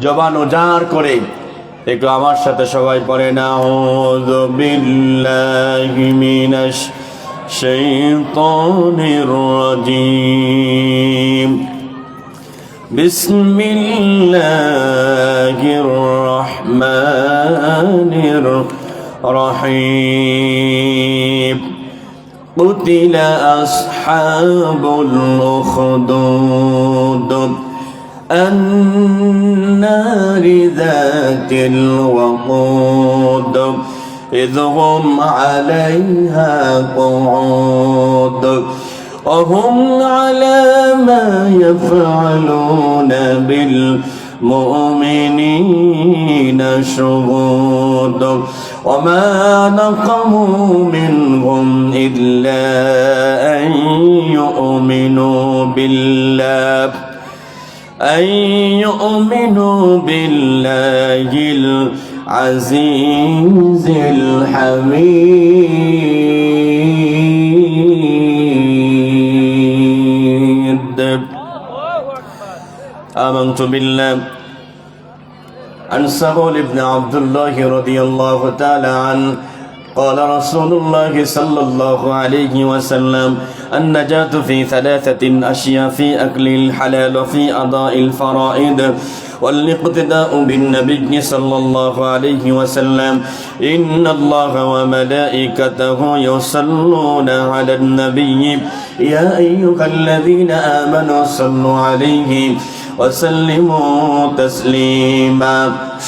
জবান উজাড় করে একটু আমার সাথে সবাই পড়েন আউযু বিল্লাহি মিনাশ শাইতানির রাজীম বিসমিল্লাহির রহমানির রহিম قتل أصحاب الأخدود النار ذات الوقود إذ هم عليها قعود وهم على ما يفعلون بالمؤمنين شهود وما نقموا منهم إلا أن يؤمنوا بالله العزيز الحميد آمنت بالله عن سهل بن عبد الله رضي الله تعالى عنه قال رسول الله صلى الله عليه وسلم النجاة في ثلاثة أشياء في أكل الحلال وفي أداء الفرائض والاقتداء بالنبي صلى الله عليه وسلم إن الله وملائكته يصلون على النبي يا أيها الذين آمنوا صلوا عليه وسلموا تسليما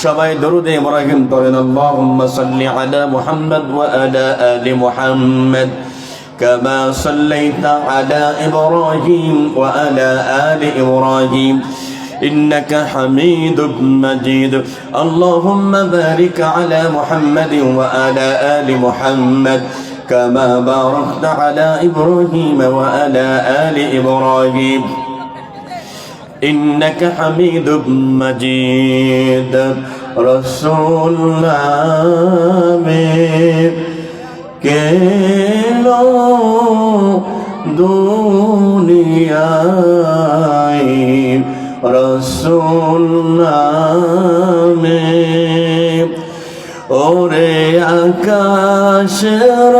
সবাই দরুদ ইব্রাহিম পড়েন اللهم صل على محمد وعلى آل محمد كما صليت على إبراهيم وعلى آل إبراهيم إنك حميد مجيد اللهم بارك على محمد وعلى آل محمد كما باركت على إبراهيم وعلى آل إبراهيم إنك حميد مجيد رسول الله কেলো দুনিয়ায় রসুল নামে ওরে আকাশের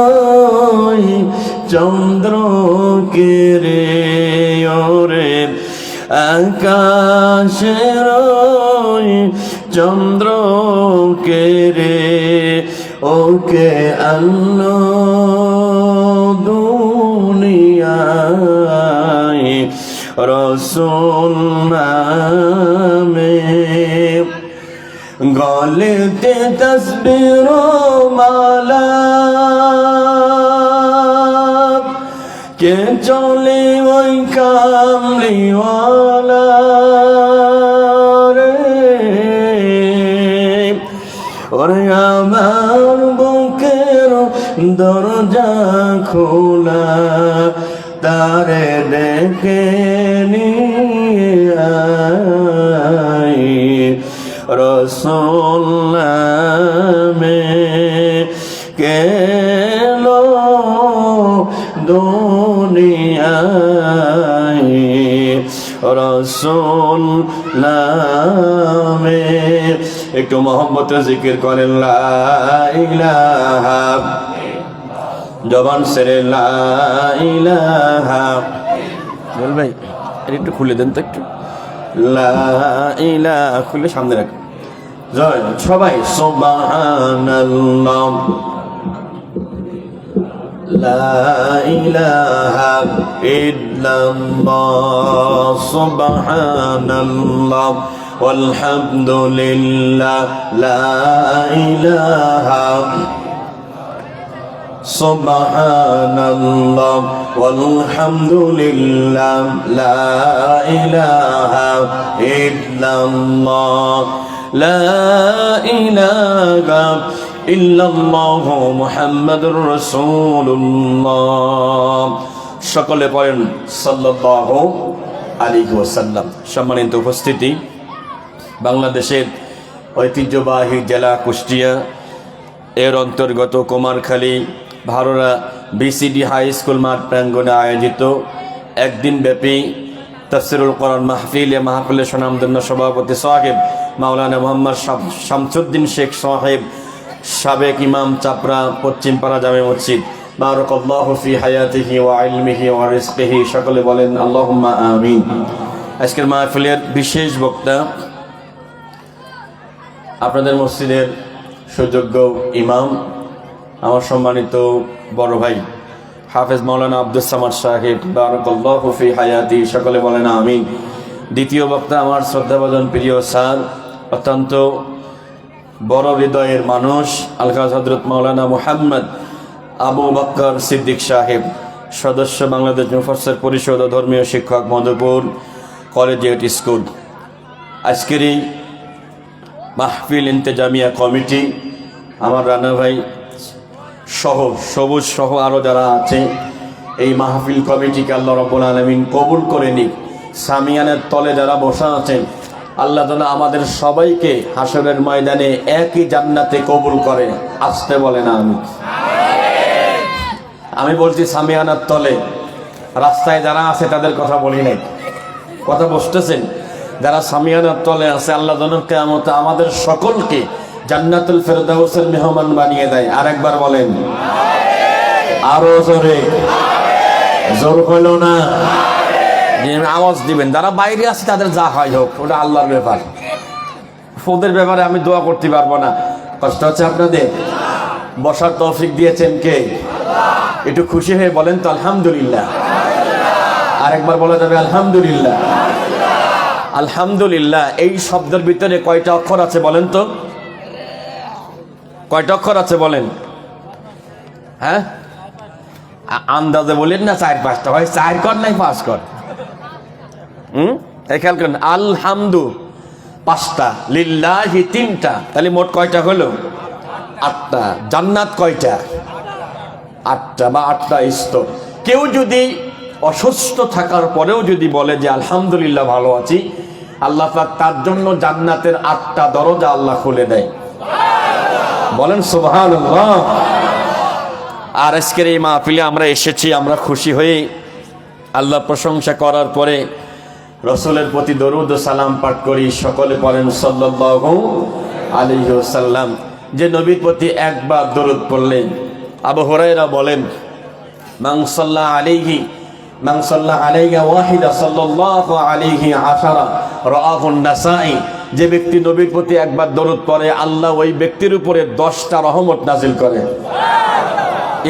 চন্দ্র কেরে ওরে আকাশের চন্দ্র কেরে ওকে আল্লাহ দুনিয়ায় রসুল নামে গলেতে তসবির মালা কে চলে ওই কামলিওয়ালা ওরে আমার বুকের দরজা খোলা তারে দেখে নিয়ে আয় রসুল নামে কেলো দুনিয়ায় রসুল নামে একটু মোহাম্মদ জিকির করেন লা ইলাহা জবান সেরে লা ইলাহা বল ভাই একটু খুলে দেন তো একটু লা ইলাহা খুলে সামনে রাখুন জয় সবাই সুবহানাল্লাহ লা ইলাহা ইল্লাল্লাহ সুবহানাল্লাহ والحمد لله لا إله سبحان الله والحمد لله لا إله إلا الله لا إله إلا الله محمد رسول الله সকলে পড়েন সাল্লাল্লাহু আলাইহি ওয়াসাল্লাম। সম্মানিত উপস্থিতি, বাংলাদেশের ঐতিহ্যবাহী জেলা কুষ্টিয়া এর অন্তর্গত কুমারখালী ভারোরা বিসিডি হাই স্কুল মাঠ প্রাঙ্গণে আয়োজিত একদিন ব্যাপী তাফসিরুল কোরআন মাহফিল, এ মাহফিলের সুনামধন্য সভাপতি সাহেব মাওলানা মোহাম্মদ শামসুদ্দিন শেখ সাহেব, সাবেক ইমাম, চাপড়া পশ্চিমপাড়া জামে মসজিদ। বারাকাল্লাহু ফি হায়াতিহি ওয়া ইলমিহি ওয়া রিজকিহি। সকলে বলেন আল্লাহুম্মা আমিন। আজকের মাহফিলের বিশেষ বক্তা আপনাদের মসজিদের সুযোগ্য ইমাম, আমার সম্মানিত বড় ভাই হাফেজ মাওলানা আব্দুস সামাদ সাহেব। বারাকাল্লাহু ফি হায়াতিহি। সকলে বলেন আমিন। দ্বিতীয় বক্তা আমার শ্রদ্ধাভাজন প্রিয় স্যার, অত্যন্ত বড় হৃদয়ের মানুষ, আলহাজ হযরত মাওলানা মুহাম্মদ আবু বকর সিদ্দিক সাহেব, সদস্য বাংলাদেশ মুফাসসির পরিষদ ও ধর্মীয় শিক্ষক, মধুপুর কলেজিয়েট স্কুল। আজকের এই মাহফিল ইন্তেজামিয়া কমিটি, আমার রানা ভাই সহ, সবুজ সহ আরও যারা আছে, এই মাহফিল কমিটিকে আল্লাহ রাব্বুল আলামিন কবুল করে নিক। সামিয়ানের তলে যারা বসা আছেন, আল্লাহ তাআলা আমাদের সবাইকে হাসরের ময়দানে একই জান্নাতে কবুল করে। আসতে বলে না আমি বলছি সামিয়ানার তলে, রাস্তায় যারা আছে তাদের কথা বলি নাই, কথা বুঝতেছেন? যারা সামিয়ানার তলে আছে, আল্লাহ যেন কিয়ামতে আমাদের সকলকে জান্নাতুল ফেরদাউসের মেহমান বানিয়ে দেয়। আরেকবার বলেন আরো জোরে, জোর হইল না, আওয়াজ দিবেন। যারা বাইরে আছে তাদের যা হয় হোক, ওটা আল্লাহর ব্যাপার, ওদের ব্যাপারে আমি দোয়া করতে পারবো না। কষ্ট হচ্ছে আপনাদের? বসার তৌফিক দিয়েছেন কে? একটু খুশি হয়ে বলেন তো আলহামদুলিল্লাহ। আরেকবার বলা যাবে আলহামদুলিল্লাহ। আলহামদুলিল্লাহ এই শব্দের ভিতরে কয়টা অক্ষর আছে বলেন তো? কয়টা অক্ষর আছে বলেন? হ্যাঁ, আন্দাজে বলেন না, 4-5টা হয়। 4 কর নাই 5 কর। এই খেয়াল করেন, আলহামদু 5টা, লিল্লাহি 3টা, তাহলে মোট কয়টা হলো? 8টা। জান্নাত কয়টা? 8টা বা 8টা স্তর। কেউ যদি অসুস্থ থাকার পরেও যদি বলে যে আলহামদুলিল্লাহ ভালো আছি, আল্লাহ পাক তার জন্য জান্নাতের 8টা দরজা আল্লাহ খুলে দেয়। বলেন সুবহানাল্লাহ। আর আজকের এই মাহফিলে আমরা এসেছি, আমরা খুশি হয়ে আল্লাহ প্রশংসা করার পরে রসুলের প্রতি দরুদ ও সালাম পাঠ করি। সকলে পড়েন সাল্লাল্লাহু আলাইহি ওয়াসাল্লাম। যে নবীর প্রতি একবার দরুদ পড়লেন, আবু হুরায়রা বলেন, মান সাল্লা আলাইহি ওয়াহিদা সাল্লাল্লাহু আলাইহি আশারা রাআহুন নাসাই। যে ব্যক্তি নবীর প্রতি একবার দরুদ পড়ে, আল্লাহ ওই ব্যক্তির উপরে 10টা রহমত নাজিল করে।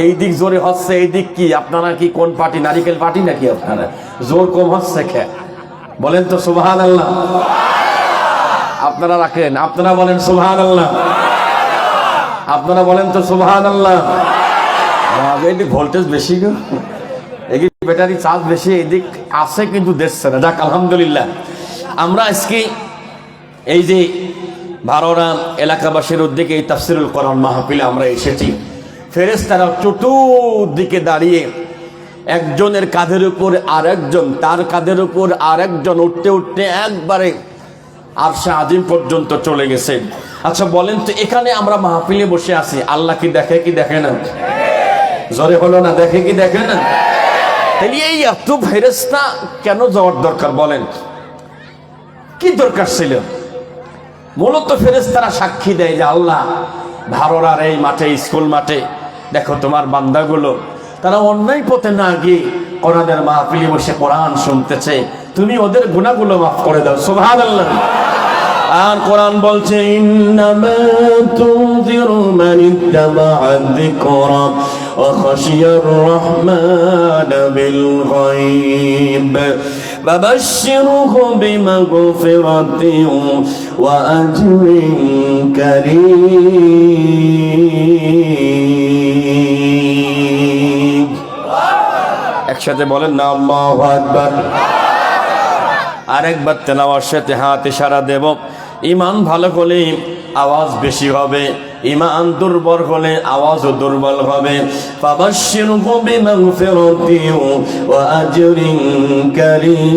এই দিক জোরে হচ্ছে, এই দিক কি? আপনারা কি কোন পার্টি? নারিকেল পার্টি নাকি আপনারা? জোর কম হচ্ছে কে? বলেন তো সুবহানাল্লাহ। আপনারা রাখেন, আপনারা বলেন সুবহানাল্লাহ। আপনারা বলেন তো সুবহানাল্লাহ। এইদিক ভোল্টেজ বেশি গো, এদিক ব্যাটারি চার্জ বেশি, এদিক আছে কিন্তু দেখছে না। যাক আলহামদুলিল্লাহ। আমরা আজকে এই যে ভারোরা এলাকাবাসীর উদ্যোগে এই তাফসিরুল কোরআন মাহফিলে আমরা এসেছি। ফেরেশতারা চতুর্দিকে দাঁড়িয়ে, একজনের কাঁধের উপর আরেকজন, তার কাঁধের উপর আরেকজন, উঠতে উঠতে একবারে আরশে আজিম পর্যন্ত চলে গেছে। আচ্ছা বলেন তো, এখানে আমরা মাহফিলে বসে আছি, আল্লাহ কি দেখে কি দেখে না? জোরে হলো না, দেখে কি দেখে না? তাহলে এই এত ফেরেশতা কেন যাওয়ার দরকার বলেন? কি দরকার ছিল? মূলত ফেরেশতারা সাক্ষী দেয় যে আল্লাহ ভারোরার এই মাঠে, স্কুল মাঠে দেখো তোমার বান্দাগুলো, তারা অন্যায় পথে না গিয়ে কোরআনের মাহফিলে বসে কোরআন শুনতেছে, তুমি ওদের গুনাহগুলো মাফ করে দাও। সুবহানাল্লাহ। আর কোরআন বলছে, ইন্নামা তুনজিরু মান ইত্তাবা'a যিকরা ওয়া খাশিয়ার রহমান বিল গায়ব ফাবাশশিরহু বিমাগফিরাতিন ওয়া আজরিন কারীম। একসাথে বলেন না আল্লাহু আকবার। আরেকবার তেলাওয়ার সাথে হাত ইশারা দেব। ইমান ভালো হলে আওয়াজ বেশি হবে, ইমান দুর্বল হলে আওয়াজও দুর্বল হবে। ফাবাশশিরহু বিমাগফিরাতিন ওয়া আজরিন কারীম।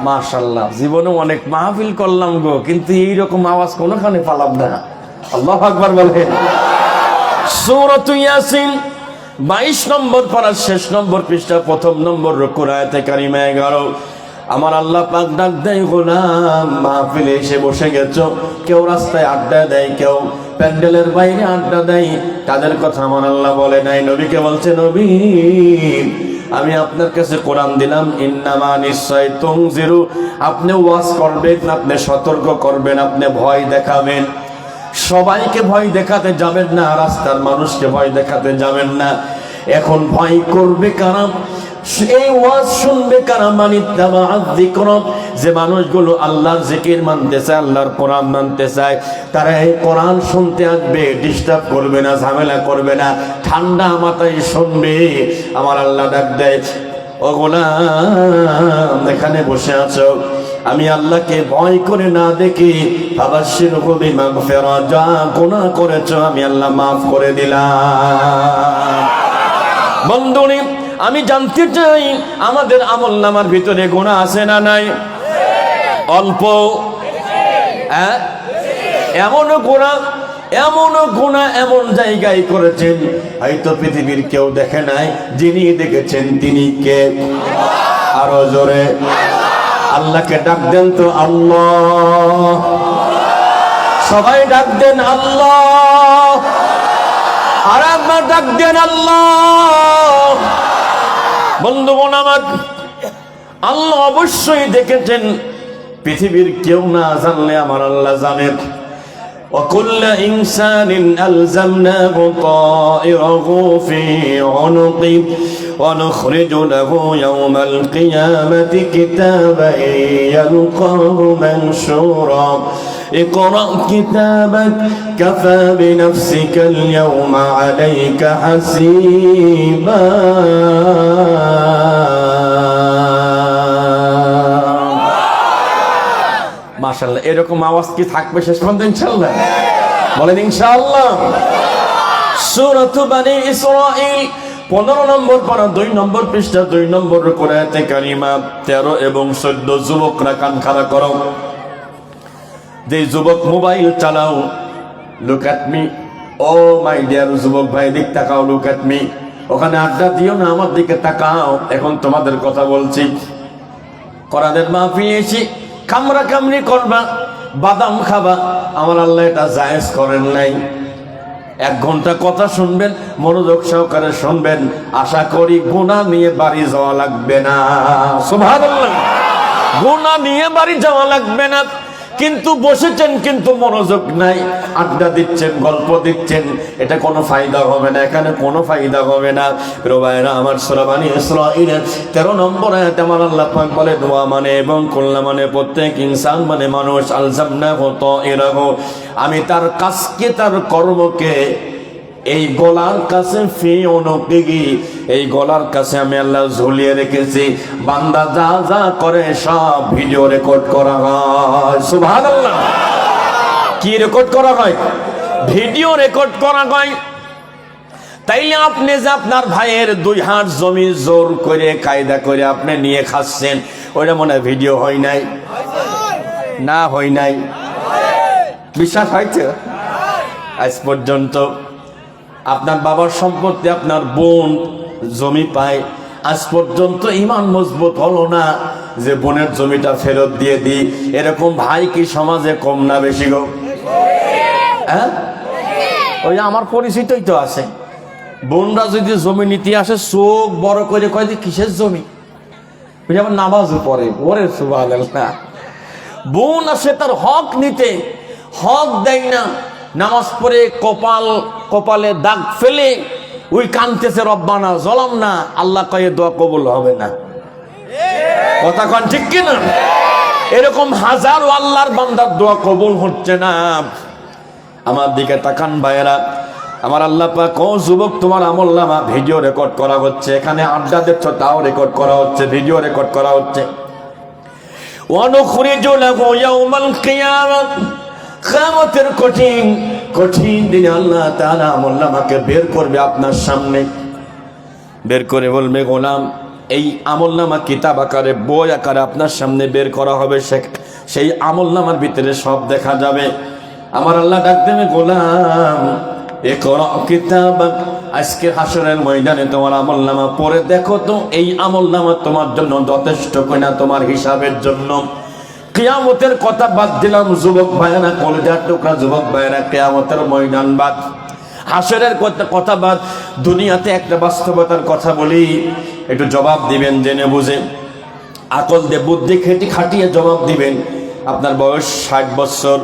মাশাআল্লাহ। জীবনে অনেক মাহফিল করলাম গো, কিন্তু এইরকম আওয়াজ কোনখানে পালাম না। আল্লাহু আকবার বলেন। সূরাতুল ইয়াসিন 22 নম্বর পারার শেষ নম্বর পৃষ্ঠা, প্রথম নম্বর রুকু, আয়াতে কারিমা 11। আমার আল্লাহ পাক ডাক দেয়, গোলাম মাহফিলে এসে বসে গেছো, কেউ রাস্তায় আড্ডা দেয়, কেউ প্যান্ডেলের বাইরে আড্ডা দেয়, তাদের কথা আমার আল্লাহ বলে নাই। নবীকে বলছে, নবী আমি আপনার কাছে কোরআন দিলাম, ইন্নামা নিশ্চয় তুনজিরু, আপনি ওয়াজ করবেন, আপনি সতর্ক করবেন, আপনি ভয় দেখাবেন। সবাইকে ভয় দেখাতে যাবেন না, রাস্তার মানুষকে ভয় দেখাতে যাবেন না। এখন ভয় করবে কারা? এই ওয়াজ শুনবে কারা? মানিত্তাবা যিকর, যে মানুষগুলো আল্লাহর জিকির মানতে চায়, আল্লাহর কোরআন মানতে চায়, তারা এই কোরআন শুনতে আসবে, ডিস্টার্ব করবে না, ঝামেলা করবে না, ঠান্ডা মাথায় শুনবে। আমার আল্লাহ ডাক দেয়, ও গোলাম এখানে বসে আছো, আমি আল্লাহকে ভয় করে না দেখি, ফাবাশশিরহু বিমাগফিরা, যা গুনাহ করেছো আমি আল্লাহ মাফ করে দিলাম। বন্ধুনি, আমি জানতে চাই আমাদের আমলনামার ভিতরে গুনাহ আছে না নাই? অল্প? এমন গুনাহ এমন জায়গায় করেছেন হয়তো পৃথিবীর কেউ দেখে নাই, যিনি দেখেছেন তিনি কে? আরো জোরে আল্লাহকে ডাক দেন তো, আল্লাহ। সবাই ডাক দেন আল্লাহ, আর একবার ডাক দেন আল্লাহ। বন্ধুগণ আমার, আল্লাহ অবশ্যই দেখেছেন, পৃথিবীর কেউ না জানলে আমার আল্লাহ জানেন। وكل إنسان ألزمناه طائره في عنقه ونخرج له يوم القيامة كتابا يلقاه منشورا اقرأ كتابك كفى بنفسك اليوم عليك حسيبا মাশাআল্লাহ। এরকম আওয়াজ কি থাকবে শেষ পর্যন্ত ইনশাআল্লাহ? বলেন ইনশাআল্লাহ। সূরাতু বনী ইসরাঈল 15 নম্বর পারা 2 নম্বর পৃষ্ঠা 2 নম্বর আয়াতে কারিমা 13 এবং 14। যুবকরা কান খাড়া করো। যে যুবক মোবাইল চালাও, look at me, oh my dear যুবক ভাই, দিক তাকাও, লুক এট মি। ওখানে আড্ডা দিও না, আমার দিকে তাকাও। এখন তোমাদের কথা বলছি। কোরআনের মাহফিলে এসে কামরা কামরি করবা, বাদাম খাবা, আমার আল্লাহ এটা জায়েজ করেন নাই। 1 ঘন্টা কথা শুনবেন, মনোযোগ সহকারে শুনবেন, আশা করি গুনাহ নিয়ে বাড়ি যাওয়া লাগবে না। সুবহানাল্লাহ। গুনাহ নিয়ে বাড়ি যাওয়া লাগবে না। কিন্তু বসেছেন, কিন্তু মনোযোগ নাই, আড্ডা দিচ্ছেন, গল্প দিচ্ছেন, এটা কোনো ফায়দা হবে না, এখানে কোনো ফায়দা হবে না। রবায়না আমার সূরা বনী ইসরাঈল 13 নম্বর আয়াতে আমার আল্লাহ পাক বলে, দোয়া মানে এবং কল্যাণ মানে প্রত্যেক ইনসান মানে মানুষ, আলজামনাহু তাইরাহু, আমি তার কাজকে, তার কর্মকে এই গলার কাছে, ফি উনুকিহি, এই গলার কাছে আমি আল্লাহ ঝুলিয়ে রেখেছি। বান্দা যা যা করে সব ভিডিও রেকর্ড করা হয়। সুবহানাল্লাহ। কি রেকর্ড করা হয়? ভিডিও রেকর্ড করা হয়। তাইলে আপনি যে আপনার ভাইয়ের 2 হাত জমি জোর করে কায়দা করে আপনি নিয়ে খাচ্ছেন, ওইটা মনে হয় ভিডিও হয় নাই? না হয় নাই? বিশ্বাস হয়েছে? আজ পর্যন্ত আপনার বাবার সম্পত্তি আপনার বোন জমি পায়, আজ পর্যন্ত ইমান মজবুত হলো না যে বোনের জমিটা ফেরত দিয়ে দিই। এরকম ভাই কি সমাজে কম না বেশি গো? হ্যাঁ, ওই আমার পরিচিতই তো আছে। বোনরা যদি জমি নিতে আসে, চোখ বড় করে কয় যে কিসের জমি, আমার নামাজও পড়ে, ওরে সুবহানাল্লাহ। বোন আসে তার হক নিতে, হক দেয় না, নামাজ পড়ে কপালে দাগ ফেলে ওই কানতেছে, রব্বানা জলাম না, আল্লাহ কয়ে দোয়া কবুল হবে না। কথা কন ঠিক কিনা? এরকম হাজারো আল্লাহর বান্দার দোয়া কবুল হচ্ছে না। আমার দিকে তাকান ভাইয়েরা, আমার আল্লাহ পাক, ও যুবক তোমার আমলনামা ভিডিও রেকর্ড করা হচ্ছে, এখানে আড্ডা দিচ্ছ তাও রেকর্ড করা হচ্ছে, ভিডিও রেকর্ড করা হচ্ছে। ওয়ানুখরিজু লাহু ইয়াওমাল কিয়ামাহ, কিয়ামতের কঠিন দিনে আল্লাহ তাআলা আমলনামাকে বের করবে আপনার সামনে, বের করে বলবে, গোলাম এই আমলনামা কিতাব আকারে, বই আকারে আপনার সামনে বের করা হবে। সেই আমলনামার ভিতরে সব দেখা যাবে। আমার আল্লাহ ডাক দেবে, গোলাম ইকরা কিতাবাক আজকে হাসরের ময়দানে তোমার আমলনামা পড়ে দেখো তো, এই আমলনামা তোমার জন্য যথেষ্ট কিনা তোমার হিসাবের জন্য। কিয়ামতের কথা বাদ দিলাম যুবক ভাইয়েরা, কলেজার টুকরা যুবক ভাইয়েরা, কিয়ামতের ময়দান বাদ, হাসরের কথা বাদ, দুনিয়াতে একটা বাস্তবতার কথা বলি, একটু জবাব দিবেন জেনে বুঝে, আকল দিয়ে বুদ্ধি খাটিয়ে জবাব দিবেন। আপনার বয়স 60 বছর,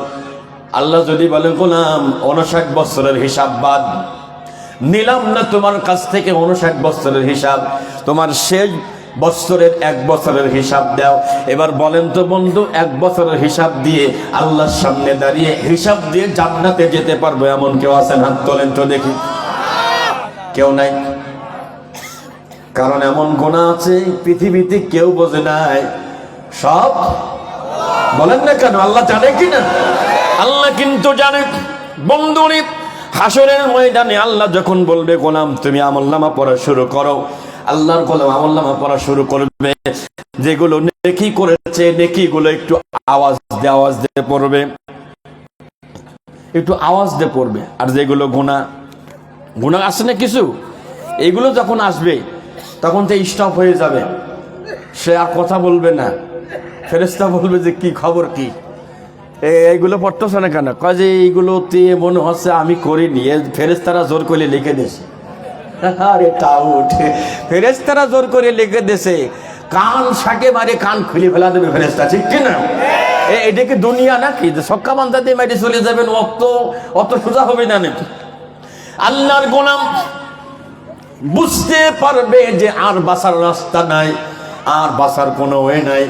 আল্লাহ যদি বলেন গোলাম 59 বছরের হিসাব বাদ, নিলাম না তোমার কাছ থেকে 59 বছরের হিসাব, তোমার শেষ বছরের 1 বছরের হিসাব দাও। এবার বলেন তো বন্ধু, 1 বছরের হিসাব দিয়ে আল্লাহর সামনে দাঁড়িয়ে হিসাব দিয়ে জান্নাতে যেতে পারবে এমন কেউ আছেন? হাত তোলেন তো দেখি। কেউ নাই। কারণ এমন গুনাহ আছে পৃথিবীতে কেউ বোঝে নাই, সব বলেন না কেন? আল্লাহ জানে কিনা? আল্লাহ কিন্তু জানে। বন্ধুরে, হাসরের ময়দানে আল্লাহ যখন বলবে গোলাম তুমি আমলনামা পড়া শুরু করো, আল্লাহর গোলাম আমলনামা পড়া শুরু করবে, যেগুলো নেকি করেছে নেকিগুলো একটু আওয়াজ দিয়ে পড়বে, একটু আওয়াজ দিয়ে পড়বে। আর যেগুলো গুনাহ আসে না কিছু, এগুলো যখন আসবে তখন তো স্টপ হয়ে যাবে, সে আর কথা বলবে না। ফেরেশতা বলবে যে কি খবর, কি এইগুলো পড়তেছ না কেন? কয় যে এইগুলোতে মনে হচ্ছে আমি করিনি, ফেরেশতারা জোর করে লিখে দিয়েছে। আরে টাউট, ফেরেশতারা জোর করে লিখে দিয়েছে, কান শাকে মারে কান খুলে ফেলা দেবে ফেরেশতা, ঠিক কিনা? এটা কি দুনিয়া নাকি সক্কা বান্ধা দিয়ে মাইরে চলে যাবেন? অত সোজা হবে না। আল্লাহর গোলাম বুঝতে পারবে যে আর বাঁচার রাস্তা নাই, আর বাঁচার কোনো ওয়ে নাই,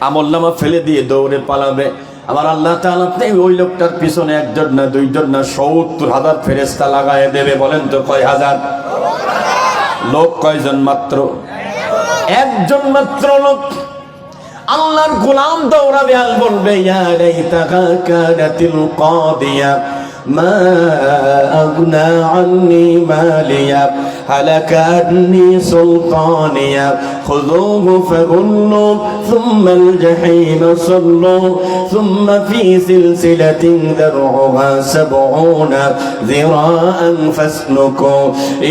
আমলনামা ফেলে দিয়ে দৌড়ে পালাবে। আমার আল্লাহ তাআলা ওই লোকটার পিছনে 1 জন না 2 জন না 70,000 ফেরেশতা লাগায় দেবে। বলেন তো কয় হাজার? লোক কয়জন? মাত্র 1 জন মাত্র লোক। আল্লাহর গোলাম দৌড়াবে আর বলবে ইয়া লাইতাকা কানাতিল কাদিয়া মা আগনা আন্নি মালিয়া হালাকা আন্নি সুলতানিয়া খুযুহু ফাগুল্লু সুম্মাল জাহিম সাল্লু সুম্মা ফি সিলসিলাতিন দারউহা 70 যিরাআন ফাসলুকু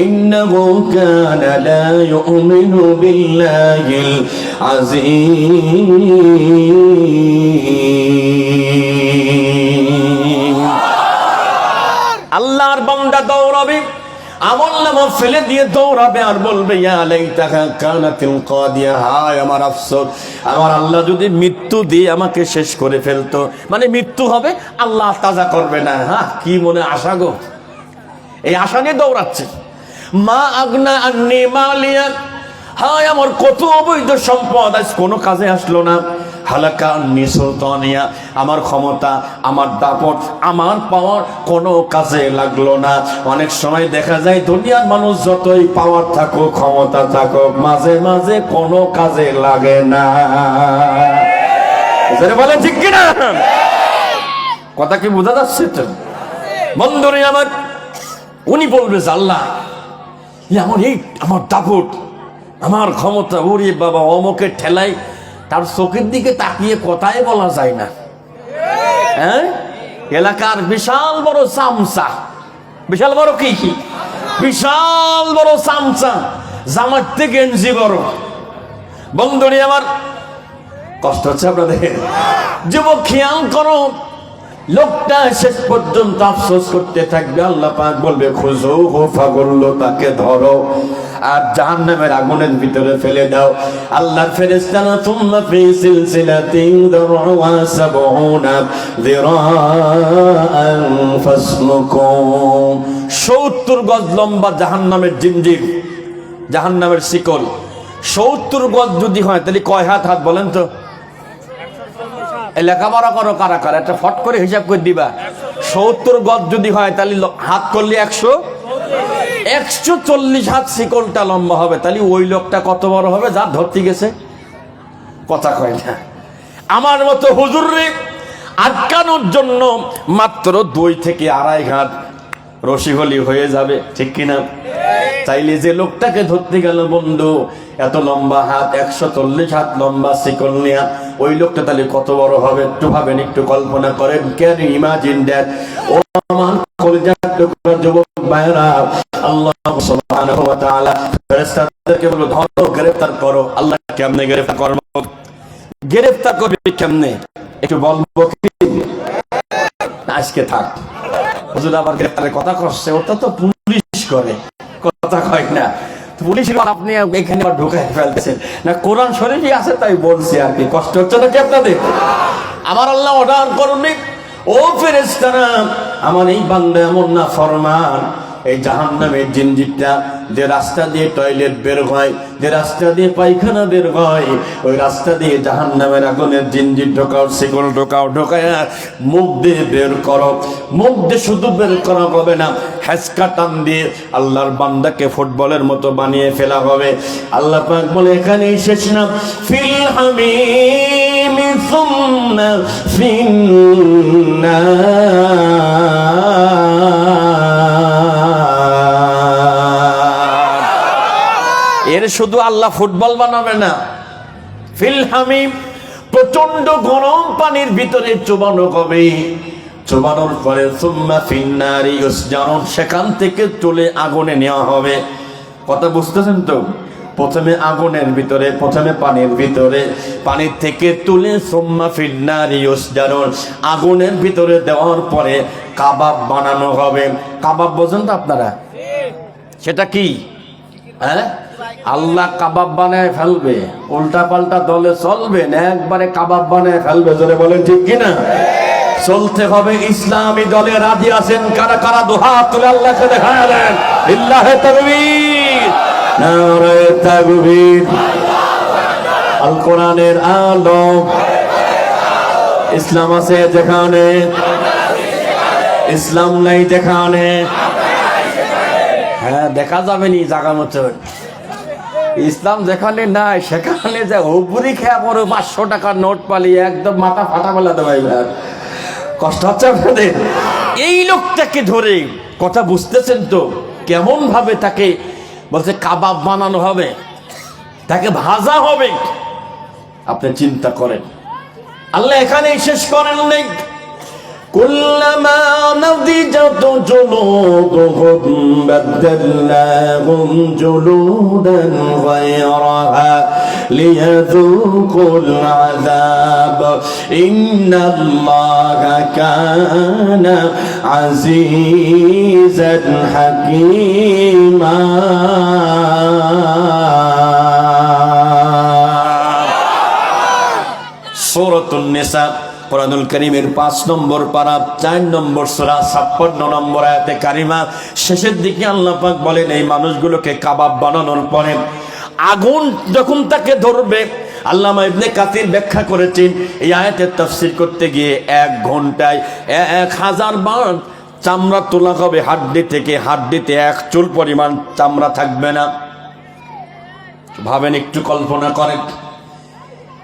ইন্নাহু কানা লা ইউমিনু বিল্লাহিল আযীম। আল্লাহর বান্দা দৌড়াবে, আমলনামা ফেলে দিয়ে দৌড়াবে আর বলবে ইয়া লাইতাকা কানাতিল কাদিয়া, হায় আমার আফসোস, আমার আল্লাহ যদি মৃত্যু দিয়ে আমাকে শেষ করে ফেলতো। মানে মৃত্যু হবে, আল্লাহ তাজা করবে না। কি মনে আশা গো, এই আশা নিয়ে দৌড়াচ্ছে। মা আগনা আন্নি মালিয়া, হায় আমার কত অবৈধ সম্পদ আজ কোনো কাজে আসলো না। হালাকা আন্নি সুলতানিয়া, আমার ক্ষমতা, আমার দাপট, আমার পাওয়ার কোনো কাজে লাগলো না। অনেক সময় দেখা যায় দুনিয়ার মানুষ যতই পাওয়ার থাকুক, ক্ষমতা থাকুক, মাঝে মাঝে কোনো কাজে লাগে না। বলে ঠিক কিনা? কথা কি বোঝা যাচ্ছে তো? বন্ধুরে আমার, উনি বলবে যে আল্লাহ আমার দাপট, আমার ক্ষমতা, ওরে বাবা, অমুকের ঠেলাই তার চোখের দিকে তাকিয়ে কথাই বলা যায় না। হ্যাঁ, এলাকার বিশাল বড় চামচা, বিশাল বড় কি বিশাল বড় চামচা, জামার থেকে গেঞ্জি বড়। বন্ধুরে আমার, কষ্ট হচ্ছে আপনাদের? যুবক খেয়াল করো, লোকটা শেষ পর্যন্ত আফসোস করতে থাকবে। আল্লাহ পাক বলবে খুযুহু ফাগুল্লু, তাকে ধরো আর জাহান্নামের আগুনের ভিতরে ফেলে দাও। আল্লাহর ফেরেশতারা সুম্মা ফি সিলসিলাতিন দারউহা 70 যিরাআন ফাসলুকু, 70 গজ লম্বা জাহান্নামের জিঞ্জির, জাহান্নামের শিকল 70 গজ যদি হয় তাহলে কয় হাত? হাত বলেন তো। লেখাপড়া করো কারা কারা, একটা ফট করে হিসাব করে দিবা। 70 গজ যদি হয় তাহলে হাত করলে 140 হাত শিকলটা লম্বা হবে। তাহলে ওই লোকটা কত বড় হবে যা ধরতে গেছে? কথা কয় না। আমার মতো হুজুররে আটকানোর জন্য মাত্র 2 থেকে 2.5 হাত রশি হলি হয়ে যাবে, ঠিক কিনা? চাইলে যে লোকটাকে ধরতে গেল বন্ধু এত লম্বা হাত, 140 হাত লম্বা শিকল নিয়ে, ওই লোকটা তাহলে কত বড় হবে? একটু ভাবেন, একটু কল্পনা করেন। Can you imagine that? ও আমার কলিজার টুকরা যুবক ভাইরা, আল্লাহ সুবহানাহু ওয়া তাআলা ফেরেশতাদেরকে বলল ধরো, গ্রেফতার করো। আল্লাহ কেমনে গ্রেফতার করবে? গ্রেফতার করবে কেমনে একটু বলবো কি? আজকে থাক, হুজুর আবার গ্রেফতারের কথা করছে, ওটা তো পুলিশ করে, কথা কয় না পুলিশ। আপনি এখানে ঢুকাই ফেলতেছেন না, কোরআন শরীফই আছে তাই বলছি আর কি। কষ্ট হচ্ছে নাকি আপনাদের? আমার আল্লাহ অর্ডার করুন, ও ফেরেশতারা, আমার এই বান্দা এমন না ফরমান, এই জাহান্নামের জিনজিরটা যে রাস্তা দিয়ে টয়লেট বের হয়, যে রাস্তা দিয়ে পায়খানা বের হয়, ওই রাস্তা দিয়ে জাহান্নামের আগুনের জিনজির ঢোকাও, শিকল ঢোকাও, ঢোকায় মুখ দিয়ে বের করো। মুখ দিয়ে শুধু বের করা হবে না, হ্যাঁচকা টান দিয়ে আল্লাহর বান্দাকে ফুটবলের মতো বানিয়ে ফেলা হবে। আল্লাহ পাক বলে এখানেই শেষ না, ফিল হামিম সুম্মা এর শুধু আল্লাহ ফুটবল বানাবে না, ফিল হামিম প্রচন্ড গরম পানির ভিতরে চুবানো হবে। চুবানোর পরে সুম্মা ফিন্নারি ইউসজারুন, সেখান থেকে তুলে আগুনে নেওয়া হবে। কথা বুঝতেছেন তো? প্রথমে আগুনের ভিতরে, প্রথমে পানির ভিতরে, পানির থেকে তুলে সুম্মা ফিন্নারি ইউসজারুন, আগুনের ভিতরে দেওয়ার পরে কাবাব বানানো হবে। কাবাব বোঝেন তো আপনারা? সেটা কি? হ্যাঁ, আল্লাহ কাবাব বানায় ফেলবে, উল্টা পাল্টা দলে চলবে না, একবারে কাবাব বানায় ফেলবে। জোরে বলেন ঠিক কিনা? চলতে হবে ইসলামী দলে। রাজি আছেন কারা কারা? দুহাত তুলে আল্লাহকে দেখায় দেন। লিল্লাহি তাকবীর, নারে তাকবীর। আল কোরআনের আলো, ইসলাম আছে যেখানে, ইসলাম নাই যেখানে। হ্যাঁ, দেখা যাবে নি জায়গা মতো। ইসলাম যেখানে নাই সেখানে যে হুবুরি খেয়া পড়ো 500 টাকার নোট পালিয়ে একদম মাথা ফাটা ফেলা দেবাই। কষ্ট হচ্ছে আপনাদের? এই লোকটাকে ধরে, কথা বুঝতেছেন তো কেমন ভাবে তাকে বলছে কাবাব বানানো হবে, তাকে ভাজা হবে। আপনি চিন্তা করেন, আল্লাহ এখানেই শেষ করেন নাই। কুল্লামা নাদিজাত জুলুদুহুম বাদদালনাহুম জুলুদান গায়রাহা লিয়াযুকুল আযাব ইন্নাল্লাহা কানা আজিজান হাকীমা। সূরাতুন নিসা, কোরআনুল কারীমের 5 নম্বর পারা, 4 নম্বর সূরা, 56 নম্বর আয়াতে কারিমা। শেষের দিকে আল্লাহ পাক বলেন এই মানুষগুলোকে কাবাব বানানোর পরে আগুন যখন তাকে ধরবে, আল্লামা ইবনে কাসির ব্যাখ্যা করেছেন এই আয়াতের তাফসীর করতে গিয়ে 1 ঘন্টায় 1000 বার চামড়া তোলা হবে হাড্ডি থেকে। হাড্ডিতে 1 চুল পরিমাণ চামড়া থাকবে না। ভাবেন, একটু কল্পনা করেন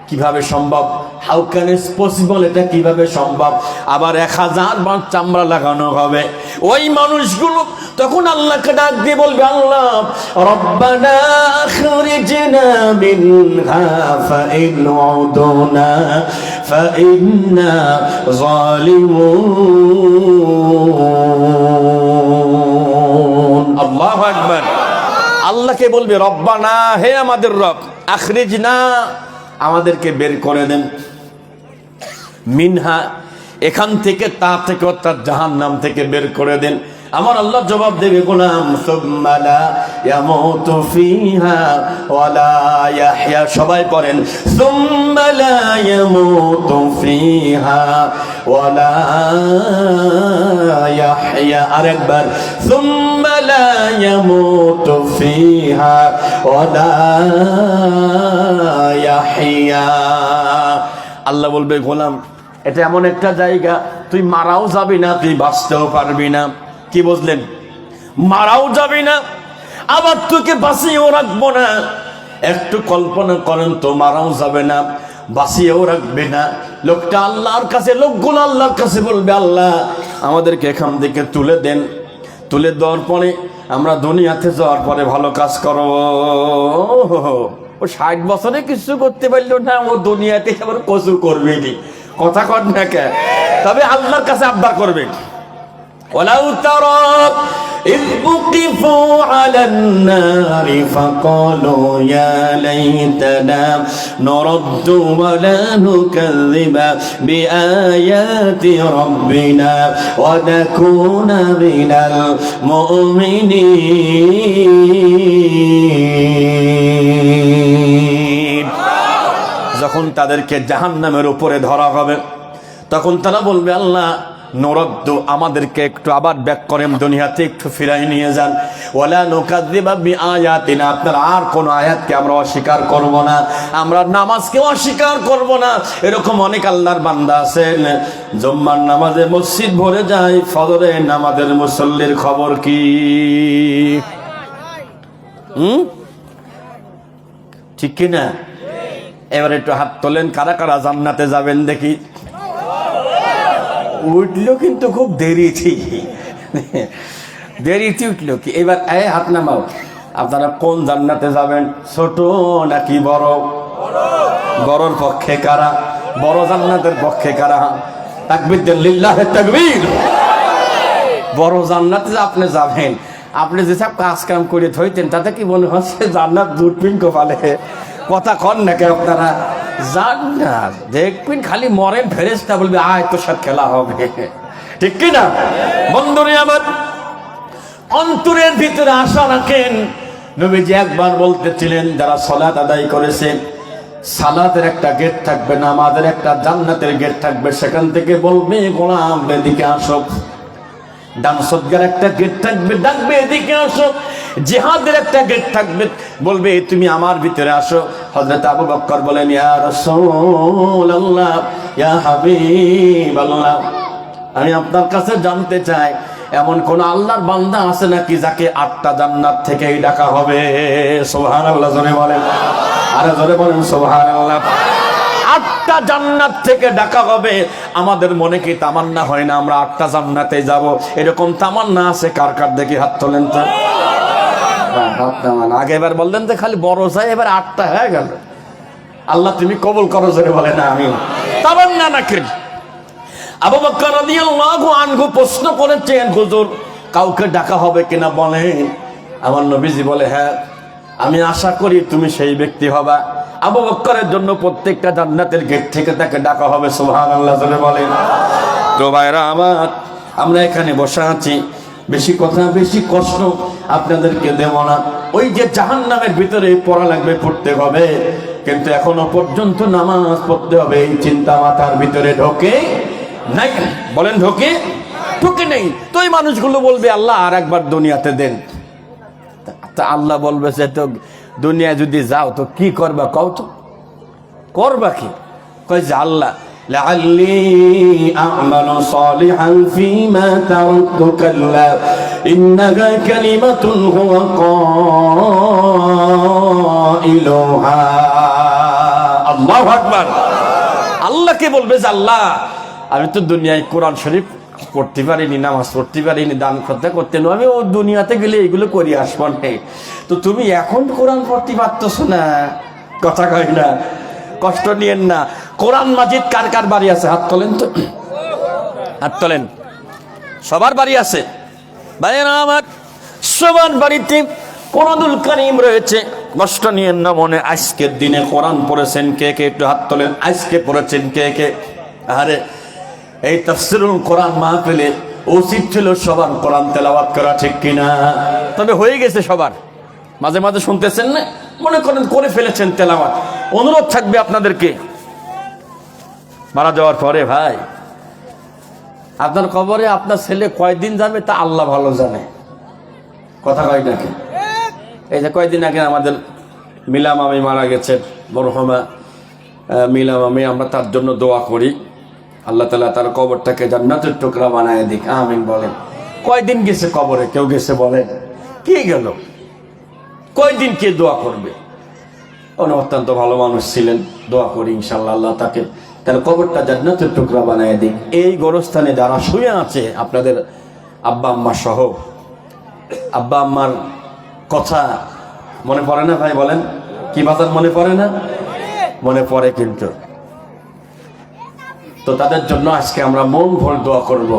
কিভাবে সম্ভব? How can it's possible? এটা কিভাবে সম্ভব? আবার 1000 বার চামড়া লাগানো হবে। ওই মানুষগুলো তখন আল্লাহকে ডাক দিয়ে বলবে, আল্লাহ রব্বানা আখরিজনা মিনহা ফাইন উদনা ফাইন্না যালিমুন। আল্লাহু আকবার। আল্লাহকে বলবে রব্বানা, হে আমাদের রব, আখরিজনা, আমাদেরকে বের করে দেন, মিনহা, এখান থেকে, তা থেকে, অর্থাৎ জাহান্নাম থেকে বের করে দেন। আমার আল্লাহ জবাব দেবে, গোলাম সুম্মা লা ইয়ামুতু ফিহা ওয়ালা ইয়াহইয়া। সবাই পড়েন, সুম্মা লা ইয়ামুতু ফিহা ওয়ালা ইয়াহইয়া। আরেকবার, সুম্মা লা ইয়ামুতু ফিহা ওয়ালা ইয়াহইয়া। আল্লাহ বলবে, গোলাম এটা এমন একটা জায়গা, তুই মারাও যাবি না, তুই বাঁচতেও পারবি না। কি বুঝলেন? মারাও যাবি না, আবার তোকে বাঁচিয়েও রাখবো না। একটু কল্পনা করেন তো, মারাও যাবে না, বাঁচিয়েও রাখবে না। লোকটা আল্লাহর কাছে, লোকগুলো আল্লাহর কাছে বলবে, আল্লাহ আমাদেরকে এখান থেকে তুলে দেন। তুলে দেওয়ার পরে আমরা দুনিয়াতে যাওয়ার পরে ভালো কাজ করব। ও 60 বছরে কিছু করতে পারলো না, ও দুনিয়াতে আবার কসু করবে নি। কথা কর না কে? তবে আল্লাহর কাছে আবদার করবে, ওয়ালাউ তারা إذ وقفوا على النار فقالوا يا ليتنا نرد ولا نكذب بآيات ربنا ونكون من المؤمنين যখন তাদেরকে জাহান্নামের উপরে ধরা হবে তখন তারা বলবে আল্লাহ নুরদ্দু, আমাদেরকে একটু আবার ব্যাক করেন, দুনিয়াতে একটু ফিরাই নিয়ে যান। ওয়ালা নুকাযযিবা বিআয়াতিনা, আপনার আর কোন আয়াতকে আমরা অস্বীকার করব না, আমরা নামাজকে অস্বীকার করব না। এরকম অনেক আল্লাহর বান্দা আছেন জুম্মার নামাজে মসজিদ ভরে যায়, ফজরের নামাজের মুসল্লির খবর কি? ঠিক কি না? এবার একটু হাত তোলেন, কারা কারা জান্নাতে যাবেন দেখি। উঠলো কিন্তু খুব দেরিতে উঠলো কি। এবার হাত নামাও, আপনারা কোন জান্নাতে যাবেন, ছোট নাকি বড়? বড়র পক্ষে কারা? বড় জান্নাতের পক্ষে কারা? তাকবীর দেন, লিল্লাহে তাকবীর। বড় জান্নাতে যে আপনি যাবেন, আপনি যেসব কাজ কাম করে থইতেন তাতে কি মনে হচ্ছে জান্নাত দুটপিন কপালে? কথা কন না কেন আপনারা? জান্নাত দেখবেন খালি মরেন, ফেরেশতা বলবে আয় তোর সাথে খেলা হবে, ঠিক কি না? বন্ধুরে আমার, অন্তরের ভিতরে আশা রাখেন। নবীজি একবার বলতেছিলেন যারা সালাত আদায় করেছে, সালাতের একটা গেট থাকবে, নামাজের একটা জান্নাতের গেট থাকবে, সেখান থেকে বলবে গোলাম এদিকে আসো। ডান সদগার একটা গেট থাকবে, ডাকবে এদিকে আসো। জিহাদের একটা গেট থাকবে, বলবে তুমি আমার ভিতরে আসো। হযরত আবু বকর বলেন ইয়া রাসূলুল্লাহ, ইয়া হাবিবাল্লাহ, আমি আপনার কাছে জানতে চাই এমন কোন আল্লাহর বান্দা আছে নাকি যাকে 8টা জান্নাত থেকেই ডাকা হবে? সুবহানাল্লাহ জোরে বলেন, আরে জোরে বলেন সুবহানাল্লাহ। 8টা জান্নাত থেকে ডাকা হবে। আমাদের মনে কি তামান্না হয় না আমরা 8টা জান্নাতে যাব? এরকম তামান্না আছে কার কার? দেখি হাত তোলেন তো। আগে এবার বললেন যে খালি বড় চাই, এবার 8টা হয়ে গেল। আল্লাহ তুমি কবুল করো জোরে বলেন আমিন। তামান্না নাকি? আবু বকর রাদিয়াল্লাহু আনহু প্রশ্ন করেছেন, হুজুর কাউকে ডাকা হবে কিনা বলেন। আমার নবীজি বলে হ্যাঁ, আমি আশা করি তুমি সেই ব্যক্তি হবা। আবু বকরের জন্য প্রত্যেকটা জান্নাতের গেট থেকে তাকে ডাকা হবে। সুবহানাল্লাহ জোরে বলেন। তো ভাইরা আমার, আমরা এখানে বসে আছি, বেশি কথা বেশি কষ্ট আপনাদেরকে দেব না। ওই যে জাহান্নামের ভিতরে পড়া লাগবে, পড়তে হবে, কিন্তু এখনো পর্যন্ত নামাজ পড়তে হবে এই চিন্তা মাথার ভিতরে ঢোকে নাই। বলেন ঢোকে? ঢোকে নেই। তো এই মানুষগুলো বলবে আল্লাহ আর একবার দুনিয়াতে দেন। তা আল্লাহ বলবে যে তো দুনিয়া যদি যাও তো কি করবা, কও তো করবা কি? কয় যে আল্লাহ লাআল্লি আ'মালু সালিহান ফীমা তারাকতু কাল্লা ইন্নাহা কালিমাতুন হুয়া কাইলুহা। আল্লাহু আকবার। আল্লাহকে বলবে যে আল্লাহ আমি তো দুনিয়ায় কোরআন শরীফ পড়তে পারিনি, নামাজ পড়তে পারিনি, দান করতে আমি ও দুনিয়াতে গেলে এগুলো করি আসবো না। তো তুমি এখন কোরআন পড়তে পারতেছো না, কথা কয় না, কষ্ট নিয়েন না। কোরআন মাজিদ কার কার বাড়ি আছে? হাত তোলেন তো, হাত তোলেন। সবার বাড়ি আছে ভাইরা আমার, সবার বাড়িতে কোরআনুল কারীম রয়েছে। কষ্ট নিয়েন না মনে। আজকের দিনে কোরআন পড়েছেন কে কে? একটু হাত তোলেন। আজকে পড়েছেন কে কে? আরে এই তাফসীরুল কোরআন মাহফিলে উচিত ছিল সবার কোরআন তেলাওয়াত করা, ঠিক কিনা? তবে হয়ে গেছে সবার। মাঝে মাঝে শুনতেছেন না, মনে করেন করে ফেলেছেন তেলাওয়াত। অনুরোধ থাকবে আপনাদেরকে, মারা যাওয়ার পরে ভাই আপনার কবরে আপনার ছেলে কয়দিন যাবে তা আল্লাহ ভালো জানে, কথা কয় নাকি? এই যে কয়দিন আগে আমাদের মিলা মামি মারা গেছেন, মরহুমা মিলা মামি, আমরা তার জন্য দোয়া করি আল্লাহ তাআলা তার কবরটাকে জান্নাতের টুকরা বানায় দিক, আমিন বলেন। কয়দিন গেছে কবরে? কেউ গেছে বলেন? কি গেল? কয়দিন কে দোয়া করবে? উনি অত্যন্ত ভালো মানুষ ছিলেন, দোয়া করি ইনশাআল্লাহ আল্লাহ তাকে তার কবরটা জান্নাতের টুকরা বানায় দিক। এই গোরস্থানে যারা শুয়ে আছে আপনাদের আব্বা আম্মা সহ, আব্বা আম্মার কথা মনে পড়ে না ভাই? বলেন কি বাজার মনে পড়ে না? মনে পড়ে কিন্তু। তো তাদের জন্য আজকে আমরা মন ভরে দোয়া করব।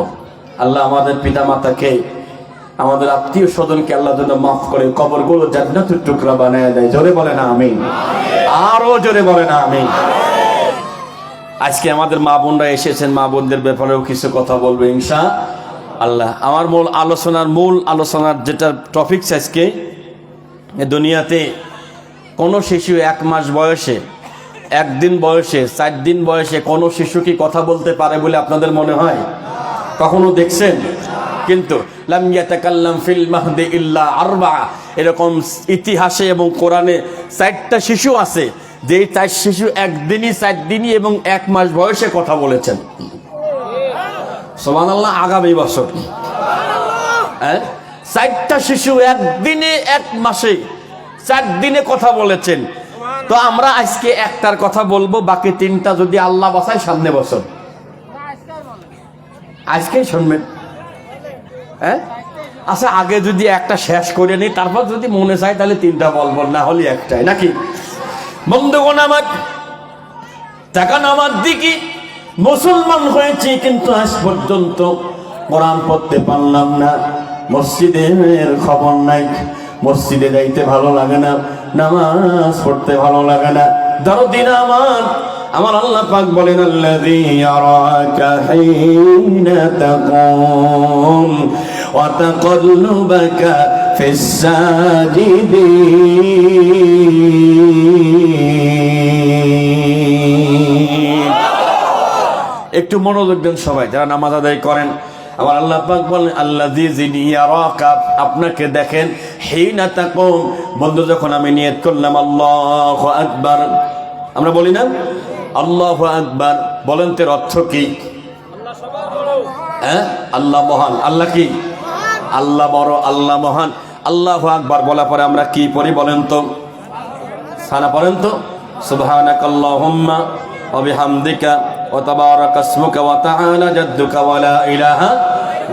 আল্লাহ আমাদের পিতা মাতাকে, আমাদের আত্মীয় স্বজনকে আল্লাহ যেন মাফ করে কবরগুলো জান্নাতের টুকরা বানায় দেয়। জোরে বলে না আমিন, আরো জোরে বলে না আমিন। আজকে আমাদের মা বোনরা এসেছেন, মা বোনদের ব্যাপারেও কিছু কথা বলবো ইনশাআল্লাহ। আমার মূল আলোচনার যেটা টপিকস আজকে, দুনিয়াতে কোনো শিশু 1 মাস বয়সে, 1 দিন বয়সে, 4 দিন বয়সে কোনো শিশু কি কথা বলতে পারে বলে আপনাদের মনে হয়? কখনো দেখছেন? কিন্তু লাম ইয়াতাকাল্লাম ফিল মাহদি ইল্লা 4, এরকম ইতিহাসে এবং কোরআনে 4টা শিশু আছে যে 4 শিশু 1 দিনই, 4 দিনই এবং 1 মাস বয়সে কথা বলেছেন। সুবহানাল্লাহ। আগামী বছর 4টা শিশু 1 দিনে, 1 মাসে, 4 দিনে কথা বলেছেন। তো আমরা আজকে একটার কথা বলবো, বাকি 3টা যদি আল্লাহ বাঁচায় সামনে বছর। আজকেই শুনবেন। আচ্ছা, আগে যদি একটা শেষ করে নি, তারপর যদি মনে চায় তাহলে 3টা বলবো, না হলে একটাই, নাকি? বন্ধুগণ আমার, টাকা নামার দিকে মুসলমান হয়েছি কিন্তু আজ পর্যন্ত কোরআন পড়তে পারলাম না। মসজিদের খবর নাই, মসজিদে যাইতে ভালো লাগে না, নামাজ পড়তে ভালো লাগে না। দরদিন আমার আল্লাহ পাক বলেন, আল্লাযী ইয়ারাকা হিনা তাকুম ওয়া তাকাল্লুবাকা ফিস সাজিদিন। একটু মনোযোগ দেন সবাই যারা নামাজ আদায় করেন। আমার আল্লাহ পাক বলেন, আল্লাযী যিনি ইয়ারাকা, আপনাকে দেখেন, হিনা তাকুম, বন্ধু যখন আমি নিয়ত করলাম আল্লাহু আকবার, আমরা বলি না আল্লাহু আকবার, বলেন তো অর্থ কি? আল্লাহ মহান। আল্লাহ কি? আল্লাহ বড়, আল্লাহ মহান। আল্লাহু আকবার বলা পরে আমরা কি পড়ি বলেন তো? সানা পড়েন তো, সুবহানাকাল্লাহুম্মা ওয়া বিহামদিকা ওয়া তাবারাকা ইসমুকা ওয়া তাআলা জাদ্দুকা ওয়া লা ইলাহা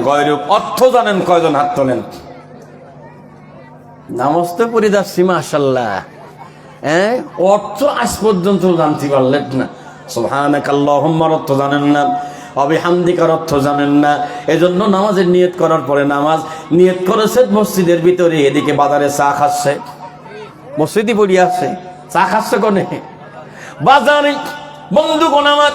গায়রুক। অর্থ জানেন কয়জন? হাত তোলেন। নামাজ তো পড়ে যাচ্ছি মাশাআল্লাহ, অর্থ আজ পর্যন্ত জানতে পারলেন না। সুবহানাকাল্লাহুম্মার অর্থ জানেন না, ওয়া বিহামদিকার অর্থ জানেন না। এজন্য নামাজের নিয়ত করার পরে, নামাজ নিয়ত করেছে মসজিদের ভিতরে, এদিকে বাজারে চা খাচ্ছে, মসজিদই পড়ে আছে, চা খাচ্ছে কোনে? বাজারে। বন্ধুগণ আমার,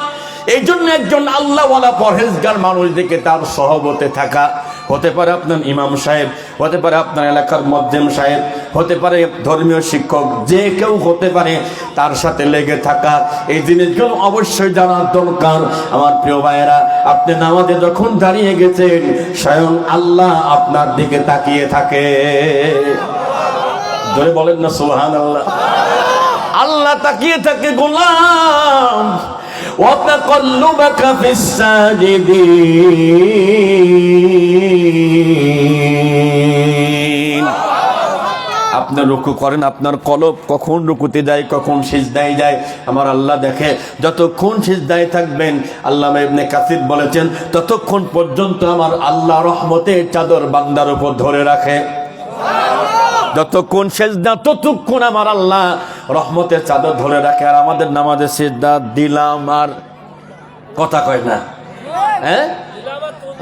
এই জন্য একজন আল্লাহওয়ালা পরহেজগার মানুষ দেখে তার সহবতে থাকা, হতে পারে আপনার ইমাম সাহেব, হতে পারে আপনার এলাকার মুয়াজ্জিন সাহেব, হতে পারে ধর্মীয় শিক্ষক, যে কেউ হতে পারে, তার সাথে লেগে থাকা, এই জিনিসগুলো অবশ্যই জানার দরকার। আমার প্রিয় ভাইয়েরা, আপনি নামাজে যখন দাঁড়িয়ে গেছেন, স্বয়ং আল্লাহ আপনার দিকে তাকিয়ে থাকে। ধরে বলেন না সুবহানাল্লাহ। আল্লাহ তাকিয়ে থাকে, গোলাম ওয়া তাকাল্লুবাকা ফিস সাজিদিন। আপনি রুকু করেন, আপনার কলব কখন রুকুতে যায়, কখন সিজদায় যায়, আমার আল্লাহ দেখে। যতক্ষণ সিজদায় থাকবেন, আল্লামা ইবনে কাসির বলেছেন, ততক্ষণ পর্যন্ত আমার আল্লাহ রহমতের চাদর বান্দার উপর ধরে রাখে। যতক্ষণ সিজদা, ততক্ষণ আমার আল্লাহ রহমতের চাদর ধরে রাখে। আর আমাদের নামাজে সিজদা দিলাম আর কথা কয় না,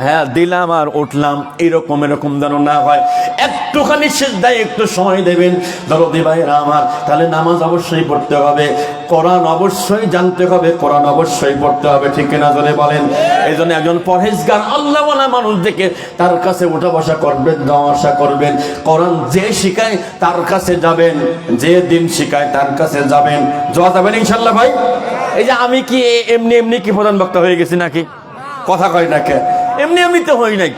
হ্যাঁ দিলাম আর উঠলাম, এরকম যেন না হয়। একটুখানি সিজদায় একটু সময় দেবেন দরদি ভাইরা আমার, তাহলে নামাজ অবশ্যই পড়তে হবে, কোরআন অবশ্যই জানতে হবে, কোরআন অবশ্যই পড়তে হবে, ঠিক কিনা জোরে বলেন। এই জন্য একজন পরহেজগার আল্লাহওয়ালা মানুষ দেখে তার কাছে উঠা বসা করবেন, যাওয়া আসা করবেন। কোরআন যে শিখায় তার কাছে যাবেন, যে দিন শিখায় তার কাছে যাবেন, যাওয়া যাবেন ইনশাল্লাহ ভাই। এই যে আমি কি এমনি কি প্রধান বক্তা হয়ে গেছি নাকি? কথা কয় না কে? এমনি তো হই নাই।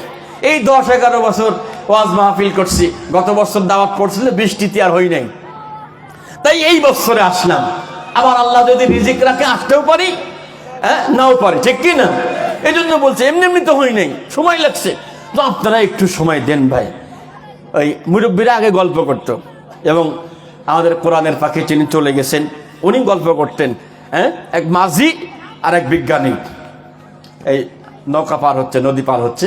এই 10-11 বছর ওয়াজ মাহফিল করছি, গত বছর দাওয়াত পড়ছিল, বৃষ্টিতে আর হই নাই, তাই এই বছরে আসলাম। আবার আল্লাহ যদি রিজিক রাখে আসতেও পারি, নাও পারি, ঠিক কি না? এই জন্য বলছে এমনি তো হই নাই, সময় লাগছে। তো আপনারা একটু সময় দেন ভাই। ওই মুরব্বীরা আগে গল্প করতো, এবং আমাদের কোরআনের পাখি যিনি চলে গেছেন, উনি গল্প করতেন। এক মাঝি আর এক বিজ্ঞানী এই নৌকা পার হচ্ছে, নদী পার হচ্ছে,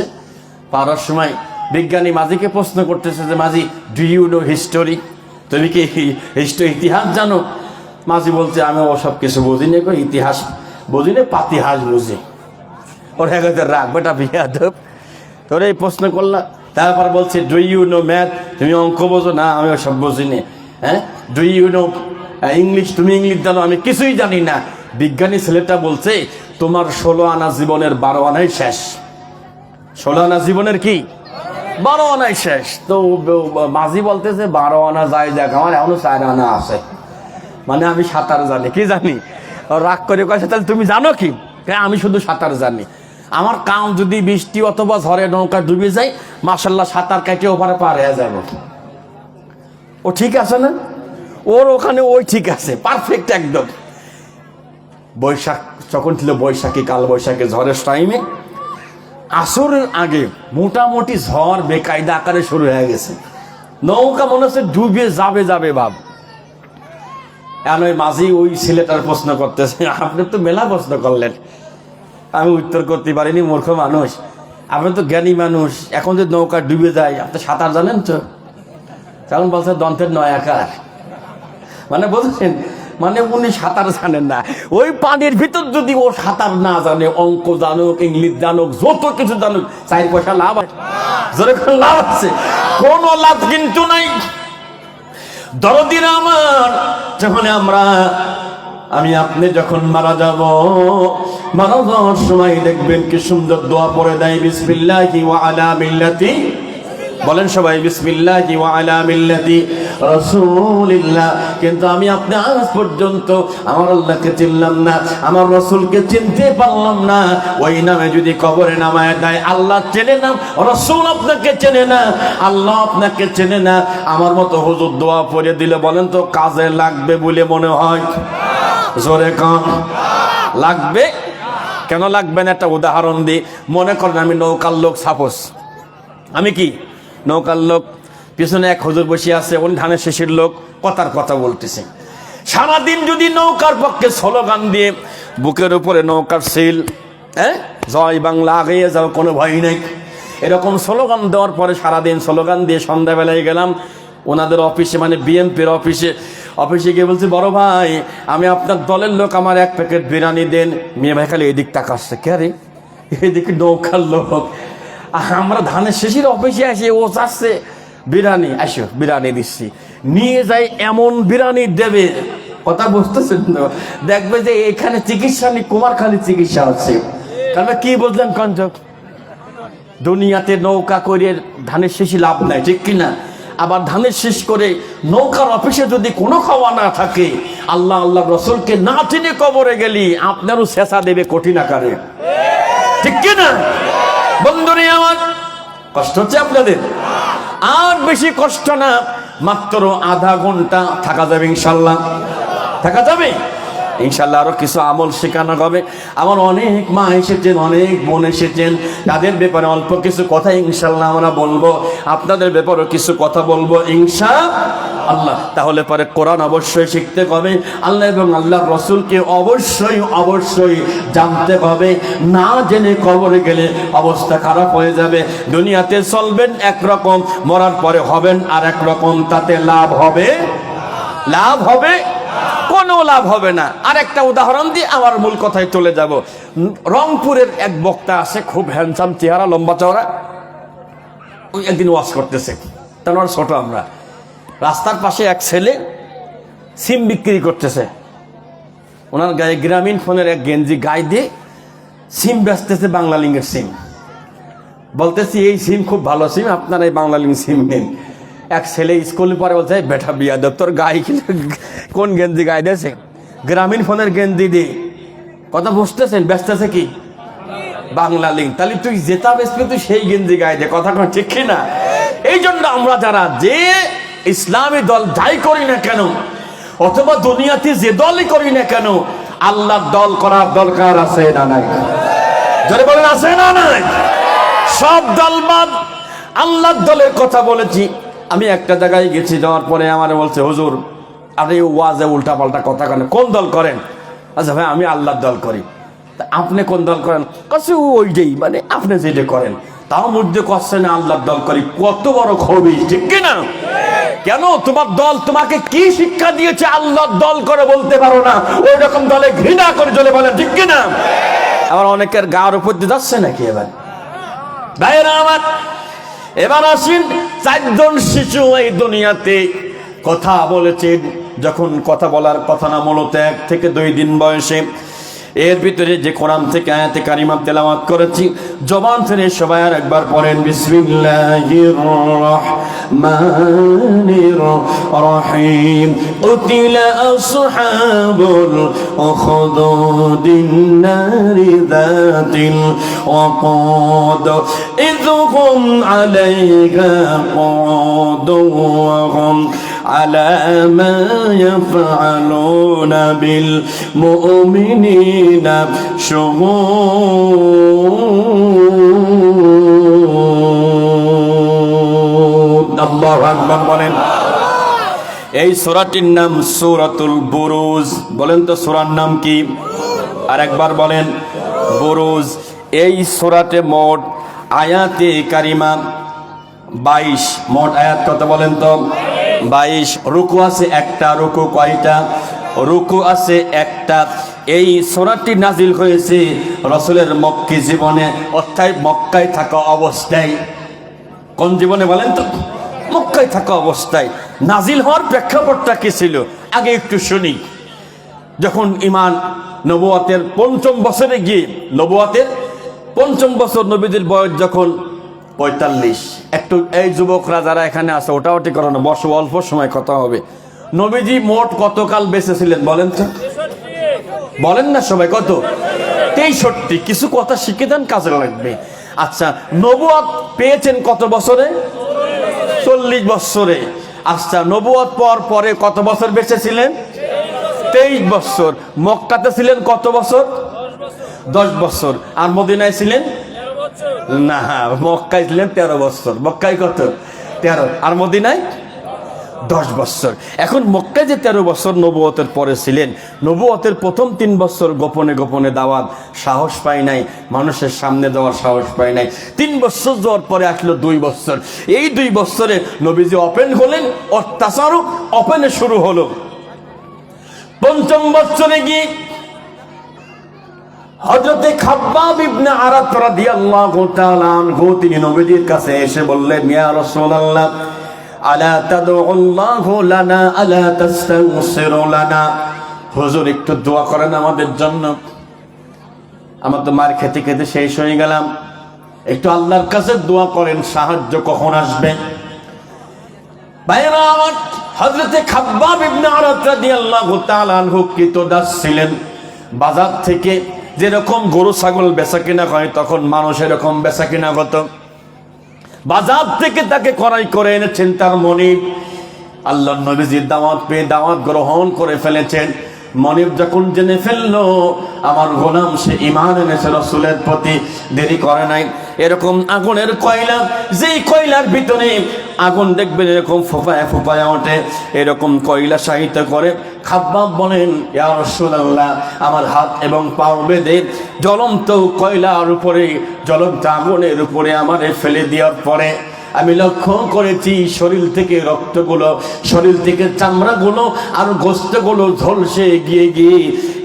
পার হওয়ার সময় বিজ্ঞানী মাঝিকে প্রশ্ন করতেছে যে, মাঝি, ডু ইউ নো হিস্টোরি? তুমি কি ইতিহাস জানো? মাঝি বলছে, আমি ওসব কিছু বুঝি না, ইতিহাস বুঝি না, পাতিহাস বুঝি। ওর এক রাগ, বেটা বিয়াদব, তোর এই প্রশ্ন করলাম। তারপর বলছে ডু ইউ নো ম্যাথ, তুমি অঙ্ক বোঝো না, আমি ওসব বুঝিনি। হ্যাঁ, ডু ইউ নো ইংলিশ, তুমি ইংলিশ জানো, আমি কিছুই জানি না। বিজ্ঞানী ছেলেটা বলছে তোমার 16 আনা জীবনের 12 আনাই শেষ। 16 আনা জীবনের কি 12 আনাই শেষ। তো মাঝি বলতেছে 12 আনা যায় দেখ, আমার এখনো 4 আনা আছে, মানে আমি সাঁতার জানি। কি জানি? রাগ করে কয়েছে তাহলে তুমি জানো কি? আমি শুধু সাঁতার জানি। আমার কাম যদি বৃষ্টি অথবা ঝড়ে নৌকা ডুবে যায়, মাশাল্লাহ সাঁতার কাটে ওপারে পার হয়ে যাব। ও ঠিক আছে না? ওর ওখানে ওই ঠিক আছে, পারফেক্ট একদম। বৈশাখ যখন ছিল, বৈশাখী কাল বৈশাখী ঝড়ের টাইমে আসরের আগে মোটামুটি ঝড় বেকায়দা আকারে শুরু হয়ে গেছে। নৌকা মনে হচ্ছে ডুবে যাবে যাবে ভাব। এখন ওই মাঝি ওই ছেলেটার প্রশ্ন করতেছে, আপনি তো মেলা প্রশ্ন করলেন, আমি উত্তর করতে পারিনি, মূর্খ মানুষ। আপনি তো জ্ঞানী মানুষ, এখন যদি নৌকা ডুবে যায় আপনি সাঁতার জানেন তো? তখন বলছে দন্তের 9 আকার। মানে বলছেন, মানে উনি সাঁতার জানেন না। ওই পানির ভিতর যদি ও সাঁতার না জানে, অঙ্ক জানুক, ইংলিশ জানুক, যত কিছু জানুক, 4 পয়সা লাভ আছে, জোরে করে লাভ আছে? কোনো লাভ কিন্তু নাই। দরদিরা আমার, যখন আমি আপনি যখন মারা যাব, মারা যাওয়ার সময় দেখবেন কি সুন্দর দোয়া পড়ে দেয়, বিসমিল্লাহি ওয়া আলা মিল্লাতি, বলেন সবাই, বিসমিল্লাহি ওয়া আলা মিল্লাতি রাসূলিল্লাহ। কিন্তু আমি আপনি আজ পর্যন্ত আমার আল্লাহকে চিনলাম না, আমার রাসূলকে চিনতে পারলাম না। ওই নামে যদি কবরে নামায় দেয়, আল্লাহ চেনে না, রাসূল আপনাকে চেনে না, আল্লাহ আপনাকে চেনে না, আমার মতো হুজুর দোয়া পড়ে দিলে বলেন তো কাজে লাগবে বলে মনে হয়? জোরে কান লাগবে। কেন লাগবে না? একটা উদাহরণ দিই। মনে করেন আমি নৌকার লোক, সাপোজ আমি কি নৌকার লোক, পিছনে এক হুজুর বসে আছে, উনি ধানের শেষের লোক, কথার কথা বলতেছে। সারাদিন যদি নৌকার পক্ষে স্লোগান দিয়ে বুকের উপরে নৌকার সিল, জয় বাংলা, আগিয়ে যাও, কোনো ভয় নেই, এরকম স্লোগান দেওয়ার পরে সারাদিন স্লোগান দিয়ে সন্ধ্যাবেলায় গেলাম ওনাদের অফিসে, মানে বিএনপির অফিসে গিয়ে বলছি, বড় ভাই আমি আপনার দলের লোক, আমার 1 প্যাকেট বিরিয়ানি দেন। মেয়ে ভাই খালি এদিক তাকাচ্ছে, কে রে? এদিকে নৌকার লোক। আমরা ধানের শেষের অফিসে আসি, ও চাচ্ছে বিরিয়ানি, আসো বিরিয়ানি দিচ্ছি, নিয়ে যাই, এমন বিরিয়ানি দেবে, কথা বুঝতেছেন? দেখবে যে এখানে চিকিৎসা নেই, কুমারখালী চিকিৎসা হচ্ছে। কারণ কি বুঝলেন কঞ্চক? দুনিয়াতে নৌকা করে ধানের শেষে লাভ নাই, ঠিক কিনা? আবার ধানের শেষ করে নৌকার অফিসে যদি কোনো খাওয়া না থাকে, আল্লাহ আল্লাহ রসুলকে না চিনে কবরে গেলি আপনারও শেষা দেবে কঠিন আকারে, ঠিক কিনা? বন্ধুরে আমার, কষ্ট হচ্ছে আপনাদের? আর বেশি কষ্ট না, মাত্র আধা ঘন্টা থাকা যাবে ইনশাল্লাহ, থাকা যাবে ইনশাল্লাহ। আরো কিছু আমল শেখানো হবে। আমার অনেক মা এসেছেন, অনেক বোন এসেছেন, তাদের ব্যাপারে অল্প কিছু কথা ইনশাল্লাহ আমরা বলবো, আপনাদের ব্যাপারেও কিছু কথা বলবো ইনশাআল্লাহ। তাহলে পরে কোরআন অবশ্যই শিখতে হবে, আল্লাহ এবং আল্লাহর রাসূলকে অবশ্যই জানতে হবে। না জেনে কবরে গেলে অবস্থা খারাপ হয়ে যাবে। দুনিয়াতে চলবেন একরকম, মরার পরে হবেন আর এক রকম, তাতে লাভ হবে কোনো লাভ হবে না। আর একটা উদাহরণ দিয়ে আমার মূল কথায় চলে যাব। রংপুরের এক বক্তা আছে, খুব হ্যান্ডসাম চেহারা, লম্বা চওড়া। ওই একদিন ওয়াজ করতেছে, তার ছোট আমরা, রাস্তার পাশে এক ছেলে সিম বিক্রি করতেছে, ওনার গায়ে গ্রামীণ ফোনের এক গেঞ্জি গায়ে দিয়ে সিম বেচতেছে, বাংলালিংকের সিম। বলতেছি এই সিম খুব ভালো সিম, আপনার এই বাংলালিংক সিম নেন। এক ছেলে স্কুলে পরে বলছে, বেটা বিয়াদব, তোর গায়ে কোন গেঞ্জি গায়ে দিয়েছে? গ্রামীণ ফোনের গেঞ্জি দিয়ে। কথা বুঝতেছেন? ব্যস্তেছে কি বাংলালিংক। তাহলে তুই যেটা বেচবি তুই সেই গেঞ্জি গায়ে দে, কথা কোন ঠিক না? এই জন্য আমরা যারা যে ইসলামী দল যাই করি না কেন, অথবা দুনিয়াতে যে দলই করি না কেন, আল্লাহর দল করার দরকার আছে না নাই? যারা বলেন আছে না নাই? সব দল বাদ, আল্লাহর দলের কথা বলেছি। আমি একটা জায়গায় গেছি, যাওয়ার পরে আমার বলছে, হুজুর আপনি ওয়াজে উল্টা পাল্টা কথা কেন, কোন দল করেন? আচ্ছা ভাই আমি আল্লাহর দল করি। তা আপনি কোন দল করেন? কাছে ওইটাই, মানে আপনি যেটা করেন তার মধ্যে কষ্ট না আল্লাহর দল করি। কত বড় খবি, ঠিক কিনা? কেন? তোমার দল তোমাকে কি শিক্ষা দিয়েছে আল্লাহর দল করে বলতে পারো না? ওই রকম দলে ঘৃণা করে চলে বলেন, ঠিক কিনা? আবার অনেকের গার উপর দিয়ে যাচ্ছে নাকি? এবার ভাইরা আমার, এবার আসেন, 4 জন শিশু এই দুনিয়াতে কথা বলেছেন। যখন কথা বলার কথা না, মূলত 1 থেকে 2 দিন বয়সে। এর ভিতরে যে কোরআন থেকে আয়াতে কারিমা তেলাওয়াত করেছি, জবান থেকে সবাই আর একবার পড়েন, বিসমিল্লাহির রহমানির রহিম। কুতিলা আসহাবুল উখদুদিন নারি যাতিল ওয়াকুদ ইযহুম আলাইহা কুদুওয়াহুম على ما يفعلون بالمؤمنين شهود আল্লাহু আকবার বলেন। এই সূরাটির নাম সূরাতুল বুরুজ। বলেন তো সূরার নাম কি? আর একবার বলেন, বুরুজ। এই সূরাতে মোট আয়াতে কারিমা 22। মোট আয়াত কত বলেন তো? 22। রুকু আছে একটা। রুকু কয়টা? রুকু আছে একটা। এই সূরাটি নাজিল হয়েছে রাসূলের মক্কি জীবনে, অর্থাৎ মক্কায় থাকা অবস্থায়। কোন জীবনে বলেন তো? মক্কায় থাকা অবস্থায়। নাজিল হওয়ার প্রেক্ষাপটটা কি ছিল আগে একটু শুনি। যখন ঈমান নবুয়তের 5ম বছরে গিয়ে, নবুয়তের 5ম বছর, নবীদের বয়স যখন 45। একটু এই যুবকরা যারা এখানে আছে ওটাওটি করো না, বসো, অল্প সময় কথা হবে। নবীজি মোট কতকাল বেঁচে ছিলেন বলেন তো? বলেন না সবাই, কত? 63। কিছু কথা শিখে দেন, কাজে লাগবে। আচ্ছা, নবুয়ত পেয়েছেন কত বছরে? 40 বছরে। আচ্ছা, নবুয়ত পরে কত বছর বেঁচে ছিলেন? 23 বছর। মক্কাতে ছিলেন কত বছর? 10 বছর। আর মদিনায় ছিলেন? না, মক্কায় ছিলেন 13 বছর। মক্কায় কত? 13। আর মদিনায় 10 বছর। এখন মক্কায় যে 13 বছর নবুয়তের পরে ছিলেন, নবুয়তের প্রথম 3 বছর গোপনে গোপনে দাওয়াত, সাহস পায় নাই, মানুষের সামনে দেওয়ার সাহস পায় নাই। 3 বছর যাওয়ার পরে আসলো 2 বছর। এই 2 বছরে নবীজি ওপেন হলেন, অত্যাচারও ওপেনে শুরু হলো। 5ম বছরে গিয়ে হযরতে খাব্বাব ইবনে আরাত রাদিয়াল্লাহু তাআলা আনহু তিনি নবীজির কাছে এসে বললেন, ইয়া রাসূলুল্লাহ, আলা তাদউল্লাহু লানা আলা তাস্তাগফিরু লানা। হুজুর, একটু দোয়া করেন আমাদের জন্য। আমার তো মার খেতে খেতে শেষ হয়ে গেলাম, একটু আল্লাহর কাছে দোয়া করেন, সাহায্য কখন আসবে? ভাইরা আমার, হযরতে খাব্বাব ইবনে আরাত রাদিয়াল্লাহু তাআলা আনহু কৃতদাস ছিলেন। বাজার থেকে যেরকম গরু ছাগল বেচা কিনা হয়, তখন মানুষ এরকম বেচা কিনা হতো। বাজার থেকে তাকে ক্রয় করে এনেছেন তার মনিব। আল্লাহর নবীজির দাওয়াত পেয়ে দাওয়াত গ্রহণ করে ফেলেছেন। মনিব যখন জেনে ফেললো আমার গোলাম সে ঈমান এনেছে রাসূলের প্রতি, দেরি করে নাই। এরকম আগুনের কয়লা, যেই কয়লার ভিতরে আগুন দেখবেন এরকম ফোঁপায় ফোঁপায় ওঠে, এরকম কয়লা শাহিত করে। খাব্বাব বলেন, ইয়া রাসূলুল্লাহ, আমার হাত এবং পাও বেঁধে জ্বলন্ত কয়লার উপরে, জ্বলন্ত আগুনের উপরে আমারে ফেলে দেওয়ার পরে আমি লক্ষ্য করেছি শরীর থেকে রক্তগুলো, শরীর থেকে চামড়াগুলো আর গোশতগুলো ঝলসে গিয়ে গিয়ে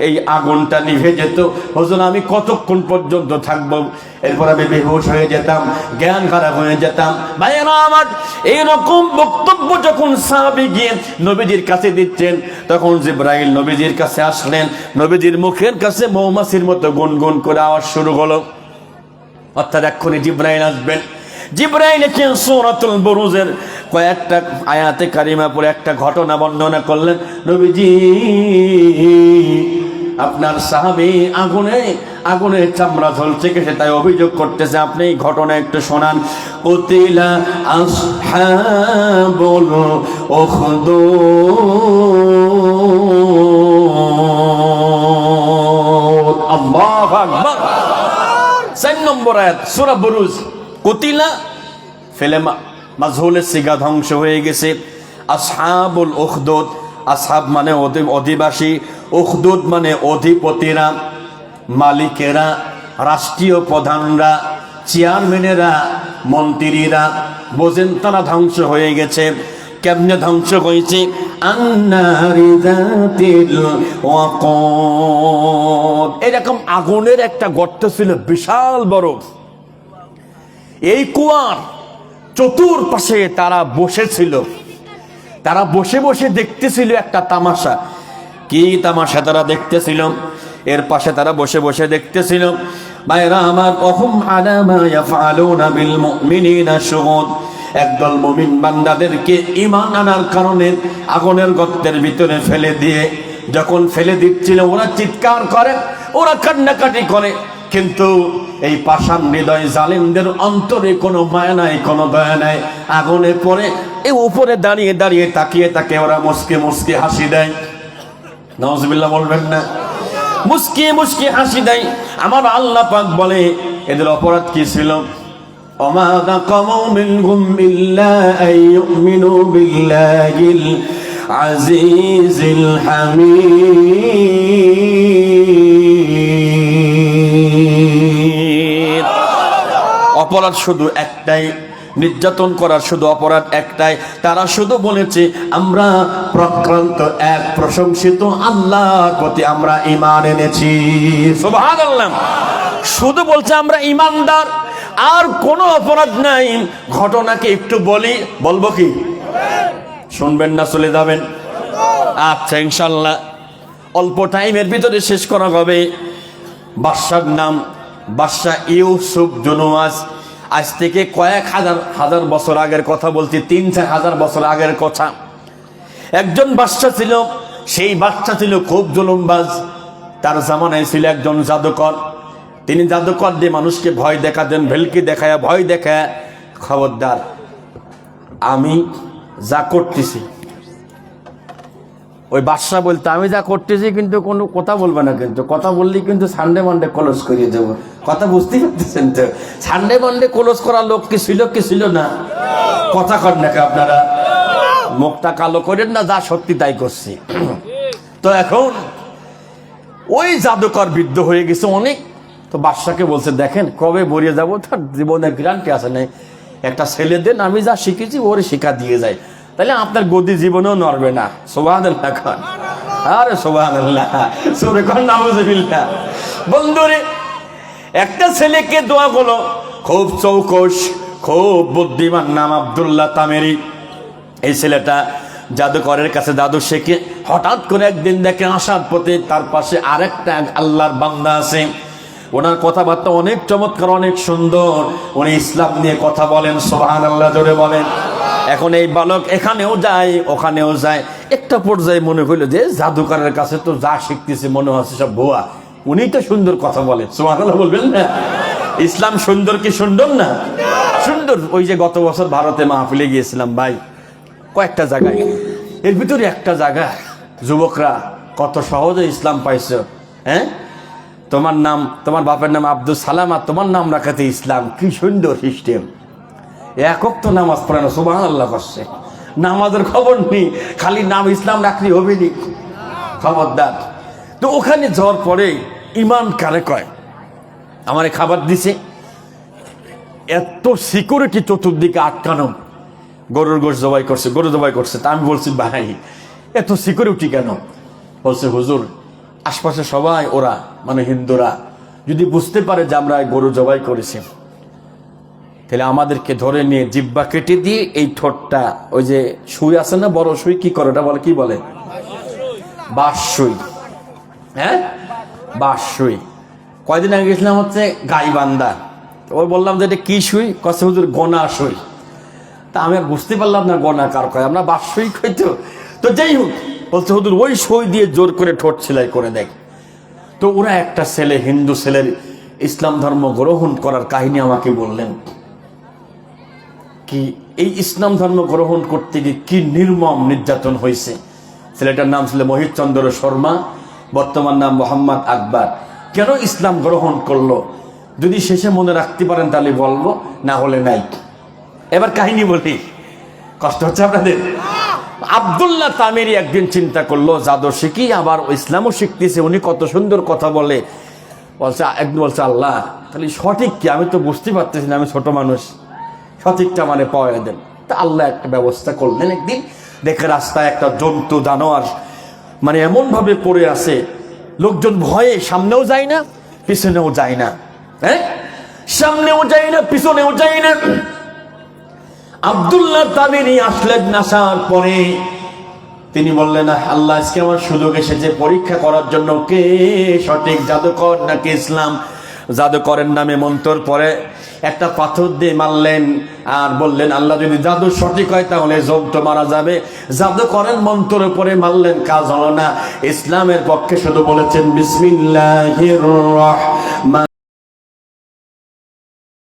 এই আগুনটা নিভে যেত। হুজুর, আমি কতক্ষণ পর্যন্ত থাকবো? এরপর আমি বেহুশ হয়ে যেতাম, জ্ঞান খারাপ হয়ে যেতাম। ভাইয়েরা আমার, এইরকম বক্তব্য যখন সাহাবী গিয়ে নবীজির কাছে দিচ্ছেন, তখন জিবরাইল নবীজির কাছে আসলেন। নবীজির মুখের কাছে মৌমাছির মতো গুনগুন করে আওয়াজ শুরু হলো, অর্থাৎ এক্ষুনি জিবরাইল আসবেন। জিবরাইল এসে সূরাতুল বুরুজের কয়েকটা আয়াতে কারিমা পড়ে একটা ঘটনা বর্ণনা করলেন। নবীজি, আপনার সাহাবী আগুনে চামড়া ঝলসে গেছে, তাই অভিযোগ করতেছে, আপনি এই ঘটনা একটু শোনান। কুতিলা আসহাবুল উখদুদ। আল্লাহু আকবার। 4 নম্বর আয়াত সূরা বুরুজ। কুতিলা ফেলে মাজহুলের সিগা, ধ্বংস হয়ে গেছে। আসহাবুল উখদুদ, আসহাব মানে অধিবাসী, উখদুদ মানে অধিপতিরা, মালিকেরা, রাষ্ট্রীয় প্রধানরা, চেয়ারম্যানেরা, মন্ত্রীরা, বোঝেন তারা ধ্বংস হয়ে গেছে। কেমনে ধ্বংস হয়েছে? আন্নারি যাতিল ওয়াকুদ। এরকম আগুনের একটা গর্ত ছিল বিশাল বড়। এই কুয়ার চতুর্পাশে তারা বসেছিল, তারা বসে বসে দেখতেছিল একটা তামাশা। কি তামাশা তারা দেখতেছিল? এর পাশে তারা বসে বসে দেখতেছিল, ভাইরা আমার, অহুম আলা মা ইয়াফআলুনা বিল মুমিনিনা শুহুদ, একদল মুমিন বান্দাদেরকে ঈমান আনার কারণে আগুনের গর্তের ভিতরে ফেলে দিয়ে, যখন ফেলে দিচ্ছিল ওরা চিৎকার করে, ওরা কান্নাকাটি করে, কিন্তু এই পাষাণ হৃদয় জালিমদের অন্তরে কোনো মায়া নাই, কোনো দয়া নাই। আগুনে পড়ে এই উপরে দাঁড়িয়ে দাঁড়িয়ে তাকিয়ে তাকে ওরা মুস্কি মুস্কি হাসি দেয়। নাউজুবিল্লাহ বলবেন না? মুস্কি মুস্কি হাসি দেয়। আমার আল্লাহ পাক বলে এদের অপরাধ কি ছিল? ওমা নাকামু মিনহুম ইল্লা আইয়ুমিনু বিল্লাহিল আজিজিল হামিদ। অপরাধ শুধু একটাই, নির্যাতন করার শুধু অপরাধ একটাই। তারা শুধু বলেছে আমরা প্রক্রান্ত এক প্রশংসিত আল্লাহর প্রতি আমরা ঈমান এনেছি। সুবহানাল্লাহ। শুধু বলছে আমরা ঈমানদার, আর কোনো অপরাধ নাই। ঘটনাকে একটু বলি, বলবো কি? শুনবেন না চলে যাবেন? আচ্ছা, ইনশাআল্লাহ অল্প টাইমের ভিতরে শেষ করা হবে। বাদশার নাম বাদশাহ ইউসুফ জুনুয়াস। আজ থেকে কয়েক হাজার বছর আগের কথা বলছি, 3-4 বছর আগের কথা। একজন বাদশা ছিল, সেই বাদশা ছিল খুব জুলুমবাজ। তার জামানায় ছিল একজন জাদুকর। তিনি জাদুকর দিয়ে মানুষকে ভয় দেখাতেন, ভেলকি দেখায়, ভয় দেখায়, খবরদার আমি যা করতেছি। ওই বাদশা বলতে আমি যা করতেছি কিন্তু কোনো কথা বলবে না, কিন্তু কথা বললেই কিন্তু সানডে মানডে ক্লোজ করিয়ে দেবো। কথা বুঝতে পারতেছেন তো? সানডে মানডে ক্লোজ করার লোক কি ছিল না? কথা কর নাকি আপনারা? মুখটা কালো করেন না, যা সত্যি তাই করছি। তো এখন ওই জাদুকর বৃদ্ধ হয়ে গেছে অনেক। তো বাদশাকে বলছে দেখেন কবে বরিয়ে যাবো, তার জীবনের গ্যারান্টি আছে নাই, একটা ছেলে দেন, আমি যা শিখেছি ওরে শিক্ষা দিয়ে যায়, তাহলে আপনার গদি জীবনেও নড়বে না। সুবহানাল্লাহ খান, আরে সুবহানাল্লাহ, সূরা কোন নাউযুবিল্লাহ। বন্ধুরে, একটা ছেলেকে দোয়া করলো, খুব চৌকস, খুব বুদ্ধিমান, নাম আব্দুল্লাহ তামেরি। এই ছেলেটা জাদুকরের কাছে জাদু শেখে। হঠাৎ করে একদিন দেখে আসার পথে তার পাশে আরেকটা আল্লাহর বান্দা আছে। ওনার কথাবার্তা অনেক চমৎকার, অনেক সুন্দর। উনি ইসলাম নিয়ে কথা বলেন, সুবহানাল্লাহ জোরে বলেন। এখন এই বালক এখানেও যায় ওখানেও যায়। একটা পর্যায়ে মনে হইলো যে জাদুকরের কাছে তো যা শিখতেছে মনে হচ্ছে সব ভুয়া, উনি তো সুন্দর কথা বলে। সুবহানাল্লাহ বলবেন না? ইসলাম সুন্দর কি সুন্দর না? সুন্দর। ওই যে গত বছর ভারতে মাহফিলে গিয়েছিলাম ভাই, কয়েকটা জায়গায়, এর ভিতরে একটা জায়গা যুবকরা কত সহজে ইসলাম পাইছো। হ্যাঁ, তোমার নাম, তোমার বাপের নাম আব্দুল সালাম, আর তোমার নাম রাখাতে ইসলাম, কি সুন্দর সিস্টেম। একক তো নামাজ পড়ে না, সুবহানাল্লাহ করছে, নামাজের খবর নেই, খালি নাম ইসলাম রাখলি হবে নি, খবরদার। তো ওখানে যাওয়ার পরে ইমান কারে কয়, আমারে খাবার দিছে, এত সিকিউরিটি চতুর্দিকে আটকানো, গরুর গোশ জবাই করছে, গরু জবাই করছে। তা আমি বলছি ভাই এত সিকিউরিটি কেন? বলছে হুজুর আশপাশে সবাই ওরা মানে হিন্দুরা যদি বুঝতে পারে যে আমরা গরু জবাই করেছি, তাহলে আমাদেরকে ধরে নিয়ে জিব্বা কেটে দিয়ে এই ঠোঁটটা, ওই যে সুই আছে না বড় সুই, কি করে ওটা বলে, কি বলে, বাঁশ সুই। হ্যাঁ, বাঁশ সুই। কয়দিন আগে গেছিলাম হচ্ছে গাইবান্ধা, ওই বললাম যে এটা কি সুই, কষ্ট হুজুর গোনা সুই। তা আমি আর বুঝতে পারলাম না গোনা কার কয়, আমরা বাঁশ সুই খাইতো। তো যাই হোক, বলছে হুজুর ওই সুই দিয়ে জোর করে ঠোঁট সেলাই করে দেখ। তো ওরা একটা ছেলে, হিন্দু ছেলের ইসলাম ধর্ম গ্রহণ করার কাহিনী আমাকে বললেন। কি এই ইসলাম ধর্ম গ্রহণ করতে গিয়ে কি নির্মম নির্যাতন হয়েছে। ছেলেটার নাম ছিল মোহিত চন্দ্র শর্মা, বর্তমান নাম মোহাম্মদ আকবর। কেন ইসলাম গ্রহণ করলো, যদি শেষে মনে রাখতে পারেন তাহলে বলবো, না হলে নাই। এবার কাহিনী বলি, কষ্ট হচ্ছে আপনাদের? আব্দুল্লাহ তামেরি একদিন চিন্তা করলো জাদু শিখি আবার ইসলামও শিখতেছে, উনি কত সুন্দর কথা বলে। বলছে একদিন বলছে আল্লাহ তাহলে সঠিক কি, আমি তো বুঝতে পারতেছি না, আমি ছোট মানুষ, সঠিকটা মানে পাওয়া দেন। তা আল্লাহ একটা ব্যবস্থা করলেন। একদিন দেখে রাস্তায় একটা জন্তু জানোয়ার মানে এমন ভাবে পড়ে আছে, লোকজন ভয়ে সামনেও যায় না পিছনেও যায় না। হ্যাঁ, সামনেও যাই না, পিছনেও যাই না। আব্দুল্লাহ তামিরি আসলেন আসার পরে তিনি বললেন, আল্লাহ আজকে আমার সুযোগ এসেছে পরীক্ষা করার জন্য, কে সঠিক জাদুকর নাকি ইসলাম। জাদুকরের নামে মন্ত্র পরে একটা পাথর দিয়ে মারলেন আর বললেন, আল্লাহ যদি জাদু সঠিক হয় তাহলে জন্তু মারা যাবে। জাদুকরের মন্ত্রের পরে মারলেন, কাজ হলো না। ইসলামের পক্ষে শুধু বলেছেন বিসমিল্লাহির রহমানির